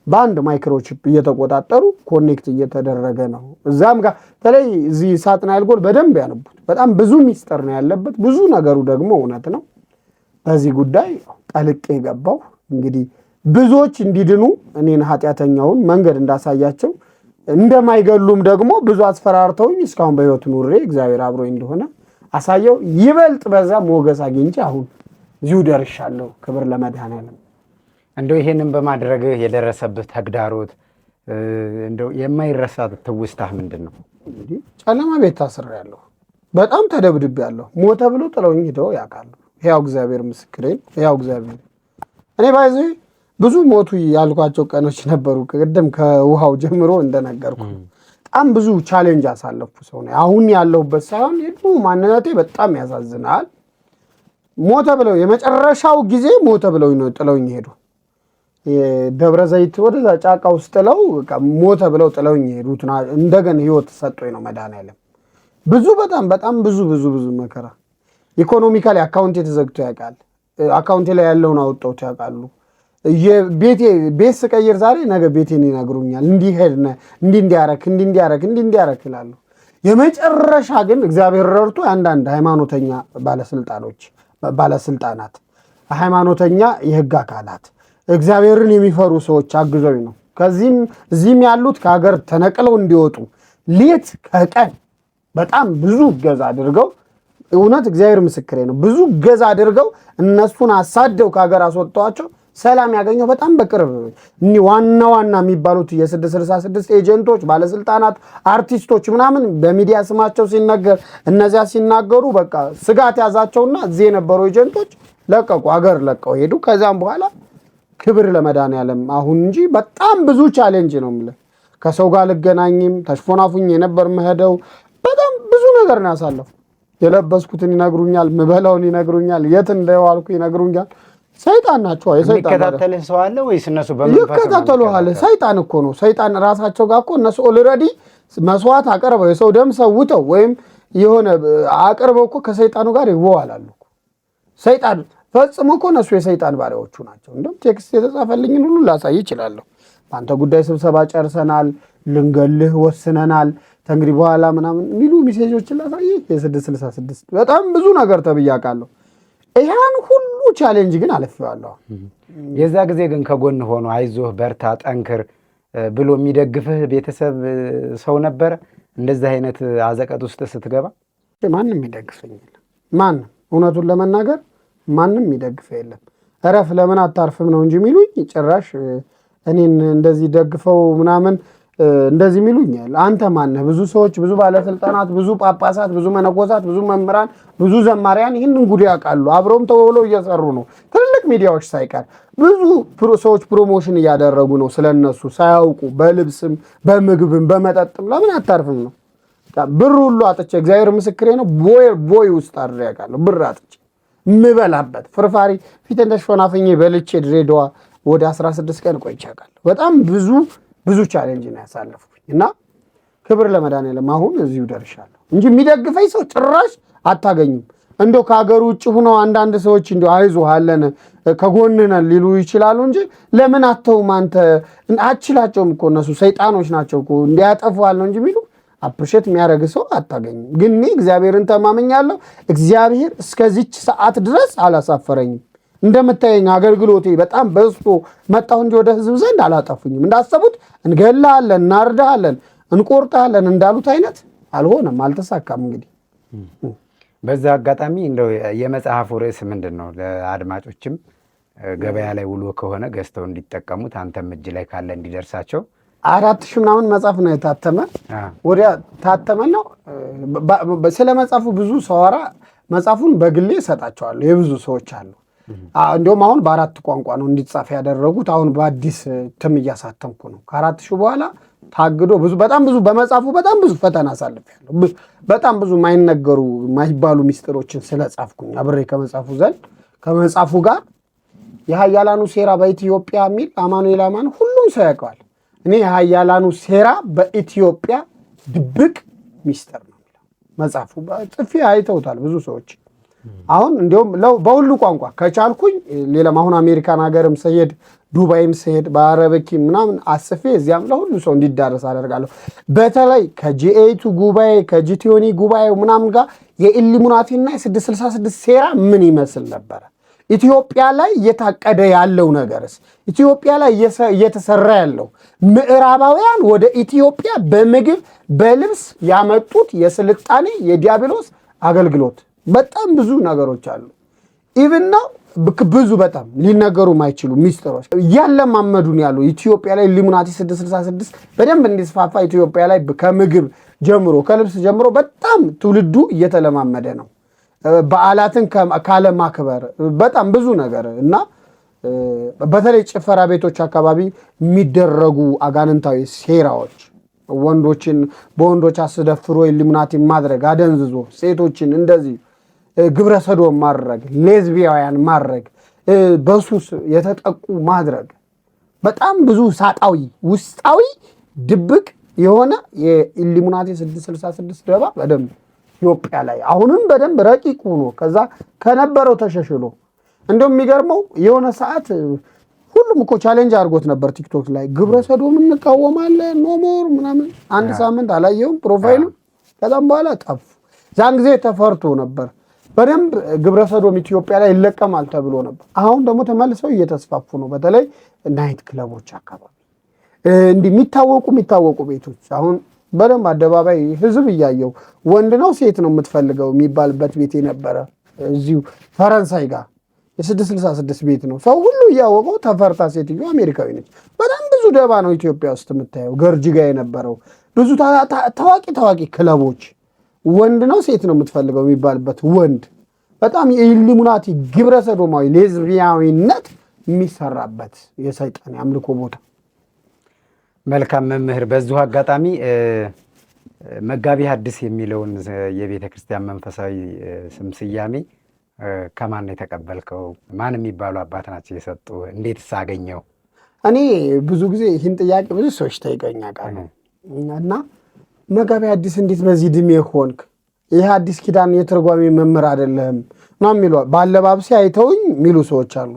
በአንድ ማይክሮቺፕ እየተቆጣጠሩ ኮኔክት እየተደረገ ነው። እዛም ጋር ተለይ እዚህ ሳጥናኤል ጎል በደንብ ያነቡት በጣም ብዙ ሚስጥር ነው ያለበት። ብዙ ነገሩ ደግሞ እውነት ነው። በዚህ ጉዳይ ጠልቄ የገባው እንግዲህ ብዙዎች እንዲድኑ እኔን ኃጢአተኛውን መንገድ እንዳሳያቸው እንደማይገሉም ደግሞ ብዙ አስፈራርተውኝ እስካሁን በህይወት ኑሬ እግዚአብሔር አብሮኝ እንደሆነ አሳየው። ይበልጥ በዛ ሞገስ አግኝቼ አሁን እዚሁ ደርሻለሁ። ክብር ለመድኃኔዓለም። እንደው ይሄንን በማድረግህ የደረሰብህ ተግዳሮት እንደው የማይረሳ ትውስታህ ምንድን ነው? እንግዲህ ጨለማ ቤት ታስሬያለሁ። በጣም ተደብድቤያለሁ። ሞተ ብሎ ጥለውኝ ሄደው ያውቃሉ። ያው እግዚአብሔር ምስክሬን፣ ያው እግዚአብሔር እኔ ባይዘ ብዙ ሞቱ ያልኳቸው ቀኖች ነበሩ። ቅድም ከውሃው ጀምሮ እንደነገርኩ በጣም ብዙ ቻሌንጅ አሳለፍኩ ሰው ነኝ። አሁን ያለሁበት ሳይሆን የድሮ ማንነቴ በጣም ያሳዝናል። ሞተ ብለው የመጨረሻው ጊዜ ሞተ ብለው ነው ጥለውኝ ሄዱ። ደብረ ዘይት ወደዛ ጫካ ውስጥ ጥለው ሞተ ብለው ጥለውኝ ሄዱት። እንደገና ህይወት ሰጥቶኝ ነው መድኃኔዓለም። ብዙ በጣም ብዙ መከራ ኢኮኖሚካሊ አካውንቴ ተዘግቶ ያውቃል። አካውንቴ ላይ ያለውን አወጣሁት ያውቃሉ። ቤት ስቀይር ዛሬ ነገ ቤቴን ይነግሩኛል። እንዲያረክ ይላሉ። የመጨረሻ ግን እግዚአብሔር ረድቶ አንዳንድ ሃይማኖተኛ ባለስልጣናት፣ ሃይማኖተኛ የህግ አካላት፣ እግዚአብሔርን የሚፈሩ ሰዎች አግዘው ነው እዚህም ያሉት ከሀገር ተነቅለው እንዲወጡ ሌት ከቀን በጣም ብዙ ገዛ አድርገው እውነት እግዚአብሔር ምስክሬ ነው። ብዙ ገዛ አድርገው እነሱን አሳደው ከሀገር አስወጥተዋቸው ሰላም ያገኘው በጣም በቅርብ ዋና የሚባሉት የ666 ኤጀንቶች፣ ባለስልጣናት፣ አርቲስቶች ምናምን በሚዲያ ስማቸው ሲነገር እነዚያ ሲናገሩ በቃ ስጋት ያዛቸውና እዚህ የነበሩ ኤጀንቶች ለቀቁ፣ ሀገር ለቀው ሄዱ። ከዛም በኋላ ክብር ለመድኃኒዓለም አሁን እንጂ በጣም ብዙ ቻሌንጅ ነው የምልህ። ከሰው ጋር ልገናኝም ተሽፎናፉኝ የነበር መሄደው በጣም ብዙ ነገር ነው ያሳለፉ። የለበስኩትን ይነግሩኛል፣ ምበላውን ይነግሩኛል፣ የት እንደዋልኩ ይነግሩኛል። ሰይጣን ናቸው። የሚከታተልህ ሰው አለ ወይስ እነሱ በመንፈስ ይከታተሉሃል? ሰይጣን እኮ ነው። ሰይጣን ራሳቸው ጋር እኮ እነሱ ኦልሬዲ መስዋዕት አቀርበው የሰው ደም ሰውተው ወይም የሆነ አቀርበው እኮ ከሰይጣኑ ጋር ይዋዋላሉ። ሰይጣን ፈጽሞ እኮ እነሱ የሰይጣን ባሪያዎቹ ናቸው። እንደውም ቴክስት የተጻፈልኝን ሁሉ ላሳይ ይችላለሁ። በአንተ ጉዳይ ስብሰባ ጨርሰናል፣ ልንገልህ ወስነናል፣ ከእንግዲህ በኋላ ምናምን የሚሉ ሜሴጆችን ላሳይ። የ666 በጣም ብዙ ነገር ተብያቃለሁ። ይሄን ሁሉ ቻሌንጅ ግን አለፈዋለሁ። የዛ ጊዜ ግን ከጎን ሆኖ አይዞህ በርታ ጠንክር ብሎ የሚደግፍህ ቤተሰብ ሰው ነበረ? እንደዚህ አይነት አዘቀት ውስጥ ስትገባ ማንም የሚደግፈኝ የለም። ማንም እውነቱን ለመናገር ማንም የሚደግፈ የለም። እረፍ ለምን አታርፍም ነው እንጂ የሚሉኝ ጭራሽ እኔን እንደዚህ ደግፈው ምናምን እንደዚህ የሚሉኛል። አንተ ማነህ? ብዙ ሰዎች፣ ብዙ ባለስልጣናት፣ ብዙ ጳጳሳት፣ ብዙ መነኮሳት፣ ብዙ መምህራን፣ ብዙ ዘማሪያን ይህንን ጉድ ያውቃሉ። አብረውም ተወውለው እየሰሩ ነው። ትልልቅ ሚዲያዎች ሳይቀር ብዙ ሰዎች ፕሮሞሽን እያደረጉ ነው ስለነሱ ሳያውቁ፣ በልብስም በምግብም በመጠጥም። ለምን አታርፍም ነው። ብር ሁሉ አጥቼ እግዚአብሔር ምስክሬ ነው ቦይ ውስጥ አድሬ ያውቃለሁ። ብር አጥቼ የምበላበት ፍርፋሪ ፊት እንደሽፎናፍኜ በልቼ ድሬዳዋ ወደ 16 ቀን ቆይቼ ያውቃለሁ። በጣም ብዙ ቻሌንጅ ነው ያሳለፍኩኝ እና ክብር ለመድኃኒዓለም አሁን እዚሁ ደርሻለሁ እንጂ የሚደግፈኝ ሰው ጭራሽ አታገኙም። እንደው ከሀገር ውጭ ሆነው አንዳንድ ሰዎች እንደው አይዞህ አለን ከጎንነን ሊሉ ይችላሉ እንጂ ለምን አተውም አንተ አችላቸውም እኮ እነሱ ሰይጣኖች ናቸው እኮ እንዲያጠፉሃል ነው እንጂ የሚሉ አፕሪሼት የሚያደርግ ሰው አታገኝም። ግን እኔ እግዚአብሔርን ተማመኛለሁ። እግዚአብሔር እስከዚች ሰዓት ድረስ አላሳፈረኝም። እንደምታየኝ አገልግሎቴ በጣም በዝቶ መጣሁ እንጂ ወደ ህዝብ ዘንድ አላጠፉኝም። እንዳሰቡት እንገላለን፣ እናርዳለን፣ እንቆርጣለን እንዳሉት አይነት አልሆነም፣ አልተሳካም። እንግዲህ በዛ አጋጣሚ እንደው የመጽሐፉ ርዕስ ምንድን ነው? ለአድማጮችም ገበያ ላይ ውሎ ከሆነ ገዝተው እንዲጠቀሙት አንተም እጅ ላይ ካለ እንዲደርሳቸው 4000 ምናምን መጽሐፍ ነው የታተመ። ወዲያ ታተመ ነው። ስለ መጽሐፉ ብዙ ሰዋራ መጽሐፉን በግሌ እሰጣቸዋለሁ። የብዙ ሰዎች አሉ። እንዲሁም አሁን በ4 ቋንቋ ነው እንዲጻፍ ያደረጉት። አሁን በአዲስ ትም እያሳተምኩ ነው። ከ4000 በኋላ ታግዶ በጣም ብዙ በመጽሐፉ በጣም ብዙ ፈተና አሳልፌያለሁ። በጣም ብዙ ማይነገሩ ማይባሉ ሚስጥሮችን ስለጻፍኩኝ አብሬ ከመጽሐፉ ጋር የኃያላኑ ሴራ በኢትዮጵያ የሚል አማኑኤል አማን ሁሉም ሰው ያውቀዋል። እኔ የኃያላኑ ሴራ በኢትዮጵያ ድብቅ ሚስጥር ነው የሚለው መጽሐፉ። ጽፌ አይተውታል ብዙ ሰዎች። አሁን እንዲሁም በሁሉ ቋንቋ ከቻልኩኝ ሌላም አሁን አሜሪካን ሀገርም ስሄድ ዱባይም ስሄድ በአረበኪ ምናምን አስፌ እዚያም ለሁሉ ሰው እንዲዳረስ አደርጋለሁ። በተለይ ከጂኤቱ ጉባኤ ከጂቲዮኒ ጉባኤ ምናምን ጋር የኢሉሚናቲና የ666 ሴራ ምን ይመስል ነበረ? ኢትዮጵያ ላይ እየታቀደ ያለው ነገርስ? ኢትዮጵያ ላይ እየተሰራ ያለው ምዕራባውያን ወደ ኢትዮጵያ በምግብ በልብስ ያመጡት የስልጣኔ የዲያብሎስ አገልግሎት በጣም ብዙ ነገሮች አሉ። ኢቭን ነው ብዙ በጣም ሊነገሩ ማይችሉ ሚስጥሮች እያለማመዱን ያሉ ኢትዮጵያ ላይ ኢሉሚናቲ 666 በደንብ እንዲስፋፋ ኢትዮጵያ ላይ ከምግብ ጀምሮ ከልብስ ጀምሮ በጣም ትውልዱ እየተለማመደ ነው። በዓላትን ካለ ማክበር በጣም ብዙ ነገር እና በተለይ ጭፈራ ቤቶች አካባቢ የሚደረጉ አጋንንታዊ ሴራዎች ወንዶችን በወንዶች አስደፍሮ ኢሉሚናቲ ማድረግ፣ አደንዝዞ ሴቶችን እንደዚህ ግብረ ሰዶም ማድረግ፣ ሌዝቢያውያን ማድረግ፣ በሱስ የተጠቁ ማድረግ በጣም ብዙ ሳጣዊ ውስጣዊ ድብቅ የሆነ የኢሉሚናቲ 666 ደባ በደንብ ኢትዮጵያ ላይ አሁንም በደንብ ረቂቅ ሆኖ ከዛ ከነበረው ተሸሽሎ እንደውም የሚገርመው የሆነ ሰዓት ሁሉም እኮ ቻሌንጅ አድርጎት ነበር ቲክቶክ ላይ ግብረ ሰዶም እንቃወማለን ኖ ሞር ምናምን አንድ ሳምንት አላየውም ፕሮፋይሉ ከዛም በኋላ ጠፉ ዛን ጊዜ ተፈርቶ ነበር በደንብ ግብረ ሰዶም ኢትዮጵያ ላይ ይለቀማል ተብሎ ነበር አሁን ደግሞ ተመልሰው እየተስፋፉ ነው በተለይ ናይት ክለቦች አካባቢ እንዲህ የሚታወቁ ቤቶች አሁን በደንብ አደባባይ ህዝብ እያየው ወንድ ነው ሴት ነው የምትፈልገው የሚባልበት ቤት የነበረ እዚሁ ፈረንሳይ ጋር የ666 ቤት ነው ሰው ሁሉ እያወቀው ተፈርታ ሴትዮ አሜሪካዊ ነች በጣም ብዙ ደባ ነው ኢትዮጵያ ውስጥ የምታየው ገርጂ ጋር የነበረው ብዙ ታዋቂ ክለቦች ወንድ ነው ሴት ነው የምትፈልገው የሚባልበት ወንድ በጣም የኢሉሚናቲ ግብረ ሰዶማዊ ሌዝቢያዊነት የሚሰራበት የሰይጣን አምልኮ ቦታ መልካም መምህር በዚሁ አጋጣሚ መጋቢ ሐዲስ የሚለውን የቤተ ክርስቲያን መንፈሳዊ ስም ስያሜ ከማን ነው የተቀበልከው ማን የሚባሉ አባት ናቸው የሰጡ እንዴት ሳገኘው እኔ ብዙ ጊዜ ይህን ጥያቄ ብዙ ሰዎች ጠይቀኛል እና መጋቢ ሐዲስ እንዴት በዚህ ድሜ ሆንክ ይህ አዲስ ኪዳን የትርጓሜ መምህር አይደለም ነው የሚሉ ባለባብሴ አይተውኝ የሚሉ ሰዎች አሉ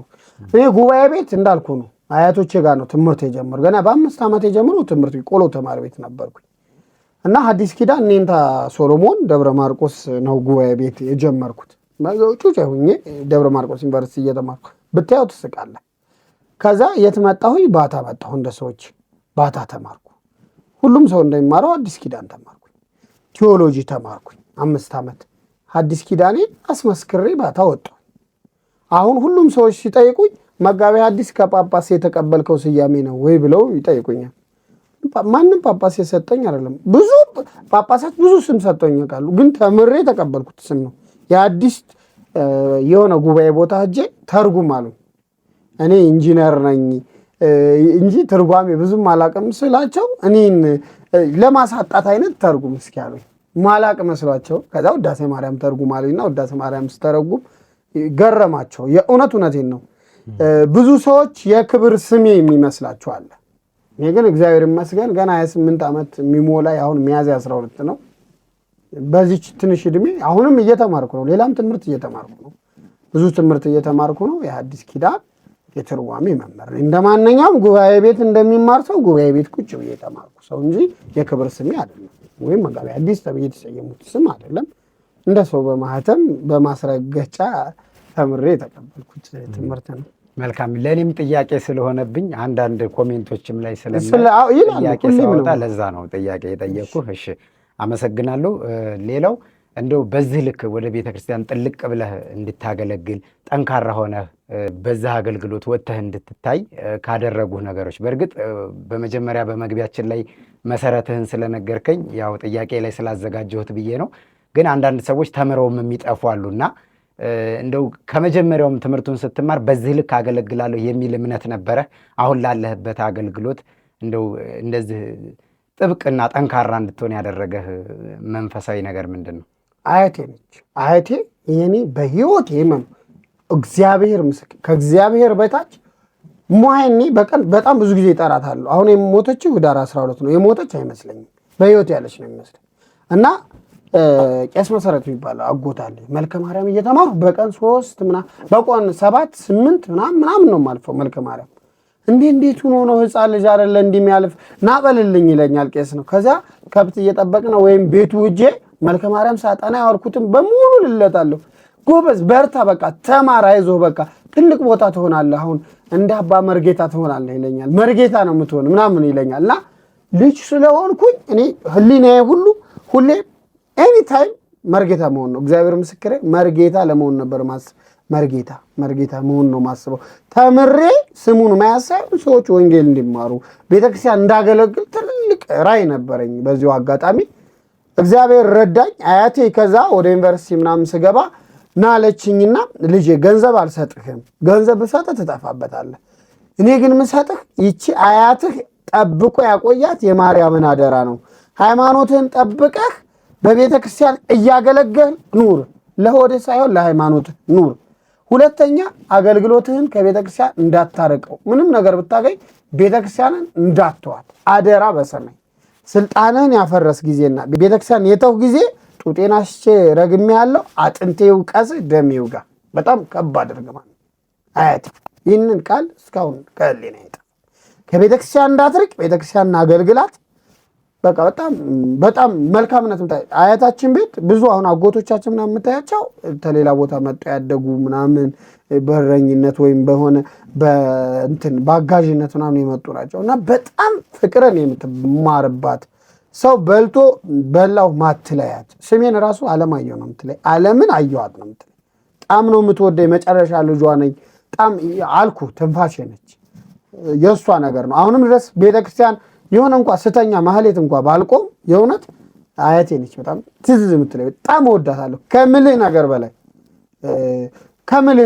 እኔ ጉባኤ ቤት እንዳልኩ ነው አያቶቼ ጋር ነው ትምህርት የጀመሩ ገና በ5 ዓመት የጀመሩ ትምህርት ቆሎ ተማሪ ቤት ነበርኩኝ እና አዲስ ኪዳን ኔንታ ሶሎሞን ደብረ ማርቆስ ነው ጉባኤ ቤት የጀመርኩት ጩጬ ሆኜ ደብረ ማርቆስ ዩኒቨርሲቲ እየተማርኩ ብታየው ትስቃለህ ከዛ የት መጣሁኝ ባታ መጣሁ እንደ ሰዎች ባታ ተማርኩ ሁሉም ሰው እንደሚማረው አዲስ ኪዳን ተማርኩኝ ቴዎሎጂ ተማርኩኝ 5 ዓመት አዲስ ኪዳኔ አስመስክሬ ባታ ወጣሁ አሁን ሁሉም ሰዎች ሲጠይቁኝ መጋቢ ሐዲስ ከጳጳስ የተቀበልከው ስያሜ ነው ወይ ብለው ይጠይቁኛል ማንንም ጳጳስ የሰጠኝ አይደለም ብዙ ጳጳሳት ብዙ ስም ሰጠኝ ይቃሉ ግን ተምሬ የተቀበልኩት ስም ነው የአዲስ የሆነ ጉባኤ ቦታ ሄጄ ተርጉም አሉኝ እኔ ኢንጂነር ነኝ እንጂ ትርጓሜ ብዙም አላቅም ስላቸው እኔን ለማሳጣት አይነት ተርጉም እስኪ አሉኝ ማላቅ መስሏቸው ከዛ ውዳሴ ማርያም ተርጉም አሉኝና ውዳሴ ማርያም ስተረጉም ገረማቸው የእውነቴን ነው ብዙ ሰዎች የክብር ስሜ የሚመስላቸው አለ እኔ ግን እግዚአብሔር ይመስገን ገና 28 ዓመት የሚሞላይ አሁን ሚያዝያ 12 ነው በዚች ትንሽ እድሜ አሁንም እየተማርኩ ነው ሌላም ትምህርት እየተማርኩ ነው ብዙ ትምህርት እየተማርኩ ነው የሐዲስ ኪዳን የትርጓሜ መምህር እንደማንኛውም ጉባኤ ቤት እንደሚማር ሰው ጉባኤ ቤት ቁጭ ብዬ ተማርኩ ሰው እንጂ የክብር ስሜ አይደለም ወይም መጋቢ ሐዲስ ተብዬ የተሰየሙት ስም አይደለም እንደ ሰው በማህተም በማስረገጫ ተምሬ የተቀበልኩት ትምህርት ነው መልካም ለኔም ጥያቄ ስለሆነብኝ አንዳንድ ኮሜንቶችም ላይ ጥያቄ ስለወጣ ለዛ ነው ጥያቄ የጠየቅኩህ እሺ አመሰግናለሁ ሌላው እንደው በዚህ ልክ ወደ ቤተክርስቲያን ጥልቅ ብለህ እንድታገለግል ጠንካራ ሆነህ በዛ አገልግሎት ወጥተህ እንድትታይ ካደረጉህ ነገሮች በእርግጥ በመጀመሪያ በመግቢያችን ላይ መሰረትህን ስለነገርከኝ ያው ጥያቄ ላይ ስላዘጋጀሁት ብዬ ነው ግን አንዳንድ ሰዎች ተምረውም የሚጠፉ አሉና እንደው ከመጀመሪያውም ትምህርቱን ስትማር በዚህ ልክ አገለግላለሁ የሚል እምነት ነበረ አሁን ላለህበት አገልግሎት እንደው እንደዚህ ጥብቅና ጠንካራ እንድትሆን ያደረገህ መንፈሳዊ ነገር ምንድነው አያቴ ነች አያቴ የኔ በህይወት የመን እግዚአብሔር ምስክር ከእግዚአብሔር በታች ሞይኒ በቀን በጣም ብዙ ጊዜ ይጠራታለሁ አሁን የሞተችው ህዳር 12 ነው የሞተች አይመስለኝም በህይወት ያለች ነው የሚመስለው እና ቄስ መሰረት የሚባለው አጎታለኝ መልከ ማርያም እየተማሩ በቀን 3 በቀን 7 8 ምናምን ነው ማልፈው መልከ ማርያም እንዴት ሆኖ ነው ህፃን ልጅ አይደለ እንደሚያልፍ ናበልልኝ ይለኛል ቄስ ነው ከዛ ከብት እየጠበቅነው ወይም ቤቱ ሂጄ መልከ ማርያም ሳጣና ያወርኩትን በሙሉ ልለታለሁ ጎበዝ በርታ በቃ ተማር አይዞህ በቃ ትልቅ ቦታ ትሆናለህ አሁን እንደ አባ መርጌታ ትሆናለህ ይለኛል መርጌታ ነው የምትሆን ምናምን ይለኛልና ልጅ ስለሆንኩኝ እኔ ህሊናዬ ሁሌ ኤኒ ታይም መርጌታ መሆን ነው እግዚአብሔር ምስክሬ መርጌታ ለመሆን ነበር ማስብ መርጌታ መሆን ነው ማስበው ተምሬ ስሙን ማያሳዩ ሰዎች ወንጌል እንዲማሩ ቤተክርስቲያን እንዳገለግል ትልቅ ራዕይ ነበረኝ በዚሁ አጋጣሚ እግዚአብሔር ረዳኝ አያቴ ከዛ ወደ ዩኒቨርሲቲ ምናምን ስገባ ናለችኝና ልጄ ገንዘብ አልሰጥህም ገንዘብ ብሰጥህ ትጠፋበታለህ እኔ ግን ምሰጥህ ይቺ አያትህ ጠብቆ ያቆያት የማርያምን አደራ ነው ሃይማኖትን ጠብቀህ በቤተክርስቲያን እያገለገል ኑር ለሆደ ሳይሆን ለሃይማኖት ኑር ሁለተኛ አገልግሎትህን ከቤተክርስቲያን እንዳታረቀው ምንም ነገር ብታገኝ ቤተክርስቲያንን እንዳትተዋት አደራ በሰማይ ስልጣንን ያፈረስ ጊዜና ቤተክርስቲያን የተው ጊዜ ጡቴን አስቼ ረግሜ ያለው አጥንቴ ይውቀስ ደሜ ይውጋ። በጣም ከባድ እርግማን አያቴ። ይህንን ቃል እስካሁን ከህሊና አይጠፋም። ከቤተክርስቲያን እንዳትርቅ፣ ቤተክርስቲያን አገልግላት። በቃ በጣም መልካምነትም አያታችን ቤት ብዙ አሁን አጎቶቻችን ምናምን የምታያቸው ተሌላ ቦታ መጥተው ያደጉ ምናምን በረኝነት ወይም በሆነ በእንትን በአጋዥነት ምናምን የመጡ ናቸው እና በጣም ፍቅርን የምትማርባት ሰው በልቶ በላው ማትለያት። ስሜን ራሱ አለማየሁ ነው የምትለይ። ዓለምን አየኋት ነው የምትለይ። በጣም ነው የምትወደው። የመጨረሻ ልጇ ነኝ። በጣም አልኩ ትንፋሽ ነች። የእሷ ነገር ነው አሁንም ድረስ ቤተክርስቲያን የሆነ እንኳ ስተኛ ማህሌት እንኳ ባልቆም የእውነት አያቴ ነች። በጣም ትዝ የምትለኝ በጣም እወዳታለሁ ከምልህ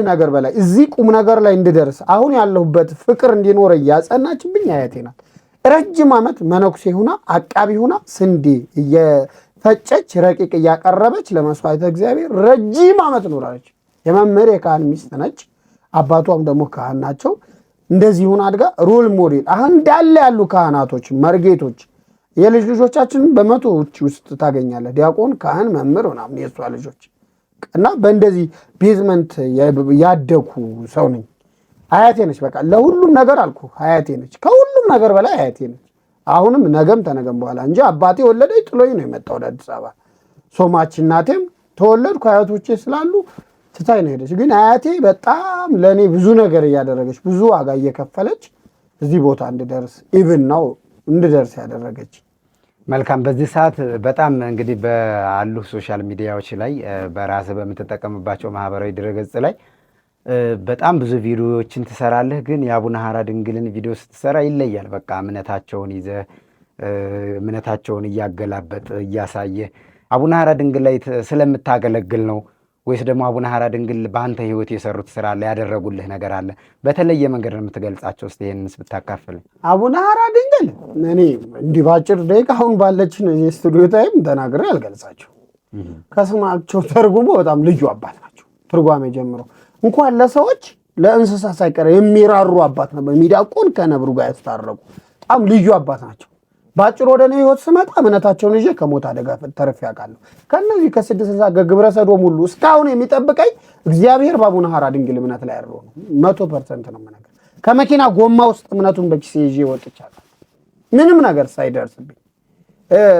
ነገር በላይ እዚህ ቁም ነገር ላይ እንድደርስ አሁን ያለሁበት ፍቅር እንዲኖረ እያጸናችብኝ አያቴ ናት። ረጅም ዓመት መነኩሴ ሁና አቃቢ ሁና ስንዴ እየፈጨች ረቂቅ እያቀረበች ለመስዋዕተ እግዚአብሔር ረጅም ዓመት ኖራለች። የመምህር የካህን ሚስት ነች። አባቷም ደግሞ ካህን ናቸው። እንደዚህ ሁን አድጋ ሮል ሞዴል አሁን እንዳለ ያሉ ካህናቶች መርጌቶች የልጅ ልጆቻችንን በመቶዎች ውስጥ ታገኛለህ። ዲያቆን፣ ካህን፣ መምህር ምናምን የሷ ልጆች እና በእንደዚህ ቤዝመንት ያደኩ ሰው ነኝ። አያቴ ነች። በቃ ለሁሉም ነገር አልኩ አያቴ ነች። ከሁሉም ነገር በላይ አያቴ ነች። አሁንም ነገም ተነገም በኋላ እንጂ አባቴ ወለደኝ ጥሎኝ ነው የመጣው ወደ አዲስ አበባ። ሶማች እናቴም ተወለድኩ አያቶቼ ስላሉ ትታይ ነው ሄደች። ግን አያቴ በጣም ለኔ ብዙ ነገር እያደረገች ብዙ ዋጋ እየከፈለች እዚህ ቦታ እንድደርስ ያደረገች። መልካም። በዚህ ሰዓት በጣም እንግዲህ በአሉ ሶሻል ሚዲያዎች ላይ በራስህ በምትጠቀምባቸው ማህበራዊ ድረገጽ ላይ በጣም ብዙ ቪዲዮዎችን ትሰራለህ። ግን የአቡነ ሐራ ድንግልን ቪዲዮ ስትሰራ ይለያል። በቃ እምነታቸውን ይዘህ እምነታቸውን እያገላበጥ እያሳየህ አቡነ ሐራ ድንግል ላይ ስለምታገለግል ነው ወይስ ደግሞ አቡነ ሐራ ድንግል በአንተ ህይወት የሰሩት ስራ አለ ያደረጉልህ ነገር አለ? በተለየ መንገድ ነው የምትገልጻቸው? እስቲ ይሄንንስ ብታካፍል። አቡነ ሐራ ድንግል እኔ እንዲህ ባጭር ደቂቃ አሁን ባለችን የስቱዲዮ ታይም ተናግሬ አልገልጻቸው። ከስማቸው ተርጉሞ በጣም ልዩ አባት ናቸው። ትርጓሜ ጀምሮ እንኳን ለሰዎች ለእንስሳ ሳይቀር የሚራሩ አባት ነበር። ሚዳቆን ከነብሩ ጋር ያስታረቁ በጣም ልዩ አባት ናቸው። ባጭር ወደ እኔ ህይወት ስመጣ እምነታቸውን ይዤ ከሞት አደጋ ተርፌ ያውቃለሁ። ከነዚህ ከ6 ግብረ ሰዶም ሁሉ እስካሁን የሚጠብቀኝ እግዚአብሔር በአቡነ ሐራ ድንግል እምነት ላይ ያለው ነው። 100% ነው የምነግርህ። ከመኪና ጎማ ውስጥ እምነቱን በኪሴ ይዤ ወጥቻለሁ ምንም ነገር ሳይደርስብኝ።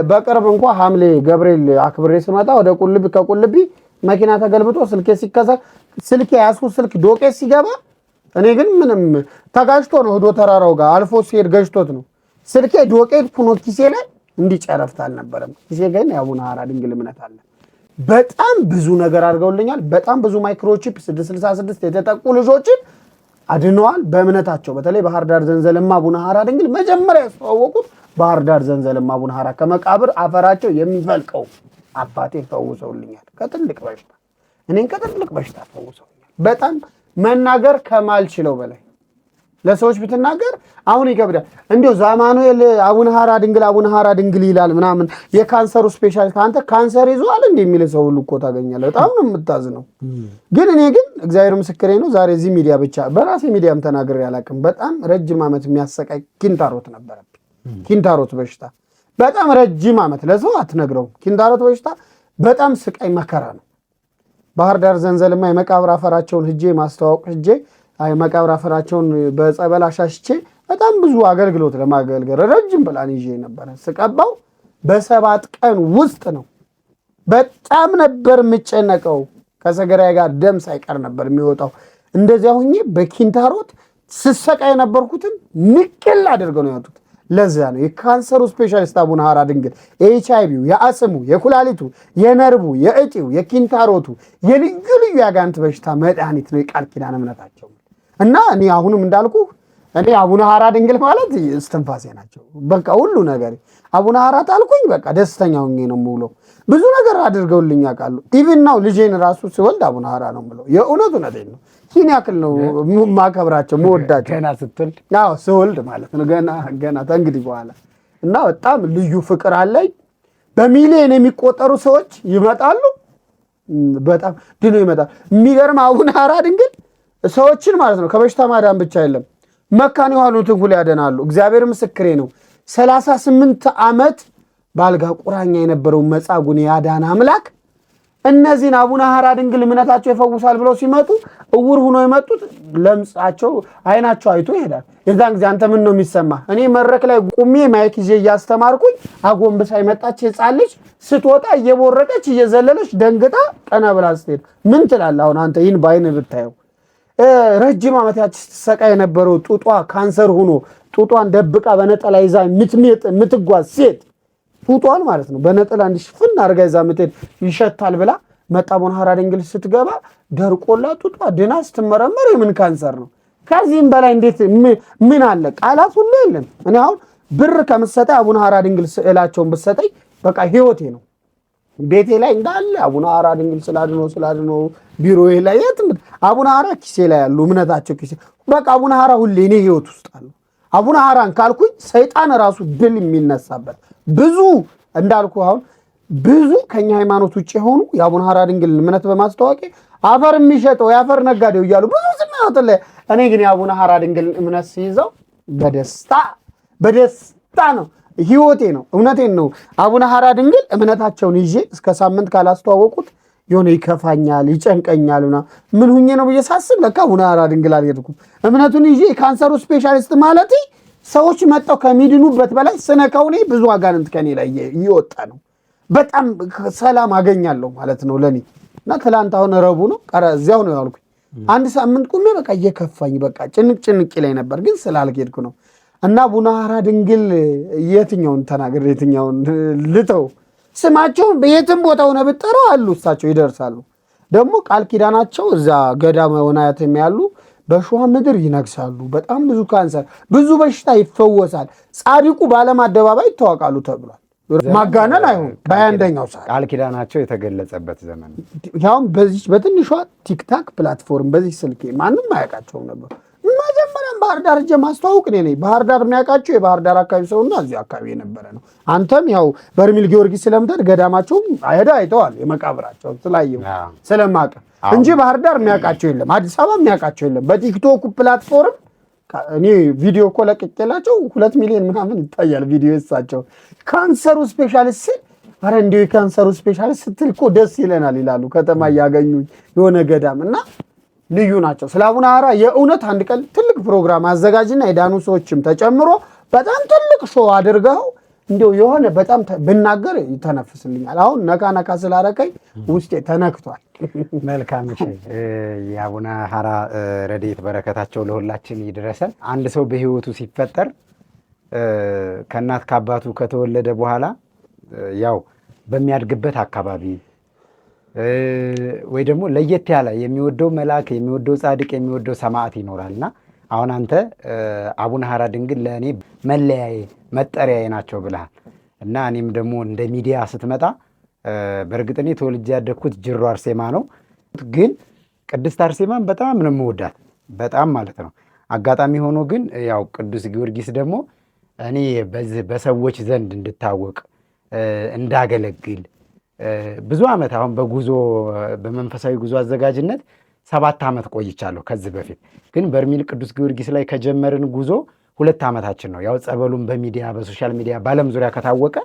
በቅርብ እንኳ ሐምሌ ገብርኤል አክብሬ ስመጣ ወደ ከቁልቢ መኪና ተገልብጦ ስልኬ ያዝኩት ስልክ ዶቄ ሲገባ እኔ ግን ምንም ተጋጅቶ ነው ሄዶ ተራራው ጋር አልፎ ሲሄድ ገጅቶት ነው ስልኬ ዶቄት ሆኖ ኪሴ ላይ እንዲጨረፍት አልነበረም። ኪሴ ግን የአቡነ ሐራ ድንግል እምነት አለ። በጣም ብዙ ነገር አድርገውልኛል። በጣም ብዙ ማይክሮቺፕ 666 የተጠቁ ልጆችን አድነዋል በእምነታቸው። በተለይ ባህር ዳር ዘንዘልማ አቡነ ሐራ ድንግል መጀመሪያ ያስተዋወቁት ባህር ዳር ዘንዘልማ አቡነ ሐራ ከመቃብር አፈራቸው የሚፈልቀው አባቴ ፈውሰውልኛል ከትልቅ በሽታ። እኔን ከትልቅ በሽታ ፈውሰውልኛል። በጣም መናገር ከማልችለው በላይ ለሰዎች ብትናገር አሁን ይከብዳል። እንዲሁ ዛማኑኤል አቡነ ሐራ ድንግል ይላል ምናምን የካንሰሩ ስፔሻሊስት አንተ ካንሰር ይዟል እንደ የሚል ሰው ሁሉ እኮ ታገኛለህ። በጣም ነው የምታዝነው። ግን እኔ ግን እግዚአብሔር ምስክሬ ነው ዛሬ እዚህ ሚዲያ ብቻ በራሴ ሚዲያም ተናግሬ አላውቅም። በጣም ረጅም ዓመት የሚያሰቃይ ኪንታሮት ነበረብኝ። ኪንታሮት በሽታ በጣም ረጅም ዓመት ለሰው አትነግረውም። ኪንታሮት በሽታ በጣም ስቃይ መከራ ነው። ባህር ዳር ዘንዘልማ የመቃብር አፈራቸውን ሂጄ ማስተዋወቅ ሂጄ መቃብር አፈራቸውን በጸበል አሻሽቼ በጣም ብዙ አገልግሎት ለማገልገል ረጅም ፕላን ይዤ ነበር። ስቀባው በ7 ቀን ውስጥ ነው። በጣም ነበር የምጨነቀው። ከሰገራዬ ጋር ደም ሳይቀር ነበር የሚወጣው። እንደዚያ ሁኜ በኪንታሮት ስሰቃይ የነበርኩትን ንቅል አድርገው ነው ያወጡት። ለዚያ ነው የካንሰሩ ስፔሻሊስት አቡነ ሐራ ድንግል የኤችአይቪው፣ የአስሙ፣ የኩላሊቱ፣ የነርቡ፣ የእጢው፣ የኪንታሮቱ የልዩ ልዩ ያጋንንት በሽታ መድኃኒት ነው የቃል ኪዳን እምነታቸው። እና እኔ አሁንም እንዳልኩ እኔ አቡነ ሐራ ድንግል ማለት እስትንፋሴ ናቸው። በቃ ሁሉ ነገር አቡነ ሐራ ታልኩኝ በቃ ደስተኛ ሆኜ ነው የምውለው። ብዙ ነገር አድርገውልኝ ያውቃሉ። ኢቭን ነው ልጄን ራሱ ሲወልድ አቡነ ሐራ ነው የምለው። የእውነቴን ነው። ይህን ያክል ነው ማከብራቸው መወዳቸው። ገና ስትወልድ ስወልድ ማለት ነው ገና ተንግዲህ በኋላ እና በጣም ልዩ ፍቅር አለኝ። በሚሊዮን የሚቆጠሩ ሰዎች ይመጣሉ። በጣም ድኖ ይመጣል። የሚገርም አቡነ ሐራ ድንግል ሰዎችን ማለት ነው ከበሽታ ማዳን ብቻ የለም መካን የሆኑትን ሁሉ ያደናሉ። እግዚአብሔር ምስክሬ ነው። 38 ዓመት ባልጋ ቁራኛ የነበረው መጻጉን ያዳነ አምላክ እነዚህን አቡነ ሐራ ድንግል እምነታቸው ይፈውሳል ብለው ሲመጡ እውር ሆኖ የመጡት ለምጻቸው አይናቸው አይቶ ይሄዳል። የዛን ጊዜ አንተ ምን ነው የሚሰማ? እኔ መድረክ ላይ ቁሜ ማይክ ይዤ እያስተማርኩኝ አጎንብሳ የመጣች ሕፃን ልጅ ስትወጣ እየቦረቀች እየዘለለች ደንግጣ ቀና ብላ ስትሄድ ምን ትላለህ? አሁን አንተ ይህን በአይን ብታየው ረጅም ዓመት ያቺ ስትሰቃይ የነበረው ጡጧ ካንሰር ሆኖ ጡጧን ደብቃ በነጠላ ይዛ የምትጓዝ ሴት ጡጧን ማለት ነው በነጠላ እንዲሽፍን አድርጋ ይዛ የምትሄድ ይሸታል ብላ መጣ አቡነ ሐራ ድንግል ስትገባ ደርቆላ ጡጧ ድና ስትመረመር የምን ካንሰር ነው? ከዚህም በላይ እንዴት ምን አለ? ቃላት ሁሉ የለም። እኔ አሁን ብር ከምትሰጠኝ አቡነ ሐራ ድንግል ስዕላቸውን ብትሰጠኝ በቃ ህይወቴ ነው። ቤቴ ላይ እንዳለ አቡነ ሐራ ድንግል ስላድኖ ቢሮዬ ላይ የትም አቡነ ሐራ ኪሴ ላይ ያሉ እምነታቸው ኪሴ በቃ አቡነ ሐራ ሁሌ እኔ ህይወት ውስጥ አለ። አቡነ ሐራን ካልኩኝ ሰይጣን ራሱ ድል የሚነሳበት ብዙ እንዳልኩ አሁን ብዙ ከኛ ሃይማኖት ውጭ የሆኑ የአቡነ ሐራ ድንግል እምነት በማስተዋወቅ አፈር የሚሸጠው የአፈር ነጋዴው እያሉ ብዙ ስናወጥ ላይ እኔ ግን የአቡነ ሐራ ድንግል እምነት ሲይዘው በደስታ ነው። ህይወቴ ነው። እውነቴን ነው። አቡነ ሐራ ድንግል እምነታቸውን ይዤ እስከ ሳምንት ካላስተዋወቁት የሆነ ይከፋኛል፣ ይጨንቀኛልና ምን ሁኜ ነው ብዬ ሳስብ ለካ አቡነ ሐራ ድንግል አልሄድኩም። እምነቱን ይዤ የካንሰሩ ስፔሻሊስት ማለት ሰዎች መጣው ከሚድኑበት በላይ ስነካው እኔ ብዙ አጋንንት ከኔ ላይ ይወጣ ነው። በጣም ሰላም አገኛለሁ ማለት ነው ለኔ። እና ትላንት አሁን ረቡዕ ነው እዚያው ነው ያልኩኝ። አንድ ሳምንት ቁሜ በቃ እየከፋኝ በቃ ጭንቅ ላይ ነበር፣ ግን ስላልሄድኩ ነው። እና አቡነ ሐራ ድንግል የትኛውን ተናገር የትኛውን ልተው? ስማቸውን በየትም ቦታ ሆነ ብጠራው አሉ፣ እሳቸው ይደርሳሉ። ደግሞ ቃል ኪዳናቸው እዛ ገዳመ ወናያትም ያሉ በሸዋ ምድር ይነግሳሉ። በጣም ብዙ ካንሰር፣ ብዙ በሽታ ይፈወሳል። ጻድቁ በዓለም አደባባይ ይታወቃሉ ተብሏል። ማጋነን አይሆን። በ21ኛው ሰዓት ቃል ኪዳናቸው የተገለጸበት ዘመን ያውም በዚህ በትንሿ ቲክታክ ፕላትፎርም በዚህ ስልኬ ማንም አያውቃቸውም ነበር። መጀመሪያም ባህር ዳር እጄ ማስተዋወቅ እኔ ነኝ። ባህር ዳር የሚያውቃቸው የባህር ዳር አካባቢ ሰውና እዚህ አካባቢ የነበረ ነው። አንተም ያው በርሜል ጊዮርጊስ ስለምትሄድ ገዳማቸውም አይተዋል። የመቃብራቸው ስላየው ስለማውቅ እንጂ ባህር ዳር የሚያውቃቸው የለም። አዲስ አበባ የሚያውቃቸው የለም። በቲክቶክ ፕላትፎርም እኔ ቪዲዮ እኮ ለቅቄላቸው 2 ሚሊዮን ምናምን ይታያል ቪዲዮ እሳቸው ካንሰሩ ስፔሻሊስት ሲል አረ እንዲሁ የካንሰሩ ስፔሻሊስት ስትል እኮ ደስ ይለናል ይላሉ። ከተማ እያገኙ የሆነ ገዳም እና ልዩ ናቸው። ስለ አቡነ ሐራ የእውነት አንድ ቀን ትልቅ ፕሮግራም አዘጋጅና የዳኑ ሰዎችም ተጨምሮ በጣም ትልቅ ሾው አድርገው እንዲሁ የሆነ በጣም ብናገር ይተነፍስልኛል። አሁን ነካ ስላረከኝ ውስጤ ተነክቷል። መልካም እሺ። የአቡነ ሐራ ረድኤት በረከታቸው ለሁላችን ይድረሰን። አንድ ሰው በህይወቱ ሲፈጠር ከእናት ከአባቱ ከተወለደ በኋላ ያው በሚያድግበት አካባቢ ወይ ደግሞ ለየት ያለ የሚወደው መልአክ፣ የሚወደው ጻድቅ፣ የሚወደው ሰማዕት ይኖራልና አሁን አንተ አቡነ ሐራ ድንግል ለእኔ መለያዬ መጠሪያዬ ናቸው ብለሃል እና እኔም ደግሞ እንደ ሚዲያ ስትመጣ በእርግጥ እኔ ተወልጄ ያደግኩት ጅሩ አርሴማ ነው። ግን ቅድስት አርሴማን በጣም ነው የምወዳት፣ በጣም ማለት ነው። አጋጣሚ ሆኖ ግን ያው ቅዱስ ጊዮርጊስ ደግሞ እኔ በሰዎች ዘንድ እንድታወቅ እንዳገለግል ብዙ ዓመት አሁን በመንፈሳዊ ጉዞ አዘጋጅነት 7 ዓመት ቆይቻለሁ። ከዚህ በፊት ግን በርሜል ቅዱስ ጊዮርጊስ ላይ ከጀመርን ጉዞ 2 ዓመታችን ነው። ያው ጸበሉን በሚዲያ በሶሻል ሚዲያ በዓለም ዙሪያ ከታወቀ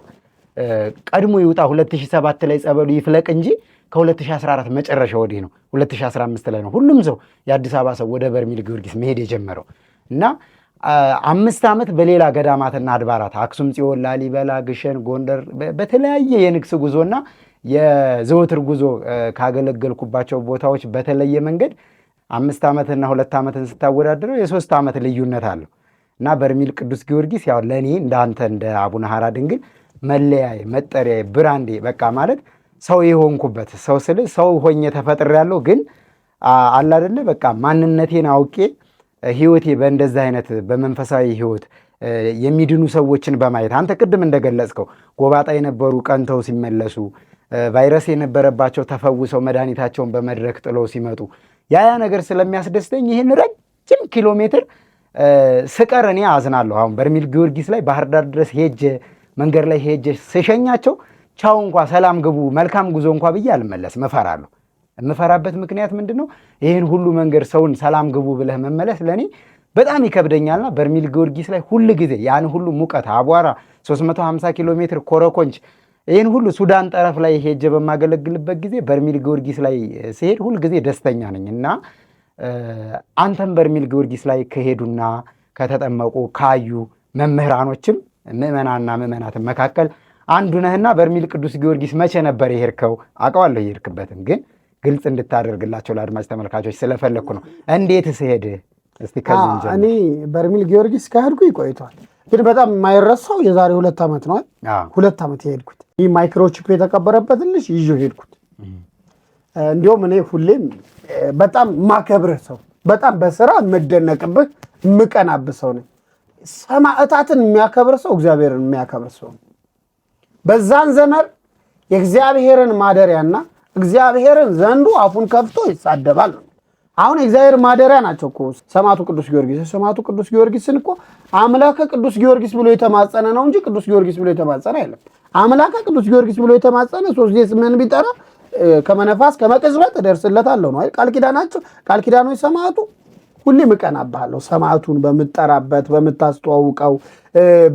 ቀድሞ ይውጣ 2007 ላይ ጸበሉ ይፍለቅ እንጂ ከ2014 መጨረሻ ወዲህ ነው 2015 ላይ ነው ሁሉም ሰው የአዲስ አበባ ሰው ወደ በርሜል ጊዮርጊስ መሄድ የጀመረው እና 5 ዓመት በሌላ ገዳማትና አድባራት አክሱም ጽዮን፣ ላሊበላ፣ ግሸን፣ ጎንደር በተለያየ የንግስ ጉዞና የዘወትር ጉዞ ካገለገልኩባቸው ቦታዎች በተለየ መንገድ 5 ዓመትና 2 ዓመትን ስታወዳድረው የ3 ዓመት ልዩነት አለው እና በርሜል ቅዱስ ጊዮርጊስ ያው ለእኔ እንዳንተ እንደ አቡነ ሐራ ድንግል መለያዬ መጠሪያዬ ብራንዴ በቃ ማለት ሰው የሆንኩበት ሰው ስል ሰው ሆኜ ተፈጥሬያለሁ። ግን አለ አይደለ በቃ ማንነቴን አውቄ ህይወቴ በእንደዛ አይነት በመንፈሳዊ ህይወት የሚድኑ ሰዎችን በማየት አንተ ቅድም እንደገለጽከው ጎባጣ የነበሩ ቀንተው ሲመለሱ፣ ቫይረስ የነበረባቸው ተፈውሰው መድኃኒታቸውን በመድረክ ጥለው ሲመጡ ያ ነገር ስለሚያስደስተኝ ይህን ረጅም ኪሎ ሜትር ስቀር እኔ አዝናለሁ። አሁን በርሜል ጊዮርጊስ ላይ ባህር ዳር ድረስ ሄጄ መንገድ ላይ ሄጄ ስሸኛቸው ቻው እንኳ ሰላም ግቡ መልካም ጉዞ እንኳ ብዬ አልመለስም፣ እፈራለሁ። የምፈራበት ምክንያት ምንድን ነው? ይህን ሁሉ መንገድ ሰውን ሰላም ግቡ ብለህ መመለስ ለእኔ በጣም ይከብደኛልና በርሜል ጊዮርጊስ ላይ ሁል ጊዜ ያን ሁሉ ሙቀት፣ አቧራ፣ 350 ኪሎ ሜትር ኮረኮንች ይህን ሁሉ ሱዳን ጠረፍ ላይ ሄጄ በማገለግልበት ጊዜ በርሜል ጊዮርጊስ ላይ ሲሄድ ሁል ጊዜ ደስተኛ ነኝ እና አንተም በርሜል ጊዮርጊስ ላይ ከሄዱና ከተጠመቁ ካዩ መምህራኖችም ምዕመናንና ምዕመናትን መካከል አንዱ ነህና በርሜል ቅዱስ ጊዮርጊስ መቼ ነበር የሄድከው? አውቀዋለሁ የሄድክበትን፣ ግን ግልጽ እንድታደርግላቸው ለአድማጭ ተመልካቾች ስለፈለግኩ ነው። እንዴትስ ሄድህ? እስቲ ከዚህ እንጀምር። እኔ በርሜል ጊዮርጊስ ከሄድኩ ይቆይቷል፣ ግን በጣም የማይረሳው የዛሬ 2 ዓመት ነው። 2 ዓመት የሄድኩት ይህ ማይክሮቺፕ የተቀበረበትን ልጅ ይዤው ሄድኩት። እንዲሁም እኔ ሁሌም በጣም ማከብርህ ሰው፣ በጣም በስራ የምደነቅብህ የምቀናብህ ሰው ነኝ። ሰማዕታትን የሚያከብር ሰው እግዚአብሔርን የሚያከብር ሰው ነው። በዛን ዘመን የእግዚአብሔርን ማደሪያና እግዚአብሔርን ዘንዱ አፉን ከፍቶ ይሳደባል ነው። አሁን የእግዚአብሔር ማደሪያ ናቸው እኮ ሰማዕቱ ቅዱስ ጊዮርጊስ። ሰማዕቱ ቅዱስ ጊዮርጊስን እኮ አምላከ ቅዱስ ጊዮርጊስ ብሎ የተማጸነ ነው እንጂ ቅዱስ ጊዮርጊስ ብሎ የተማጸነ አይደለም። አምላከ ቅዱስ ጊዮርጊስ ብሎ የተማጸነ 3 ጊዜ ስምህን ቢጠራ ከመነፋስ ከመቅጽበት እደርስለታለሁ ነው አይደል? ቃል ኪዳናቸው ቃል ኪዳኖች ሰማዕቱ ሁሌም እቀናብሃለሁ። ሰማዕቱን በምትጠራበት በምታስተዋውቀው፣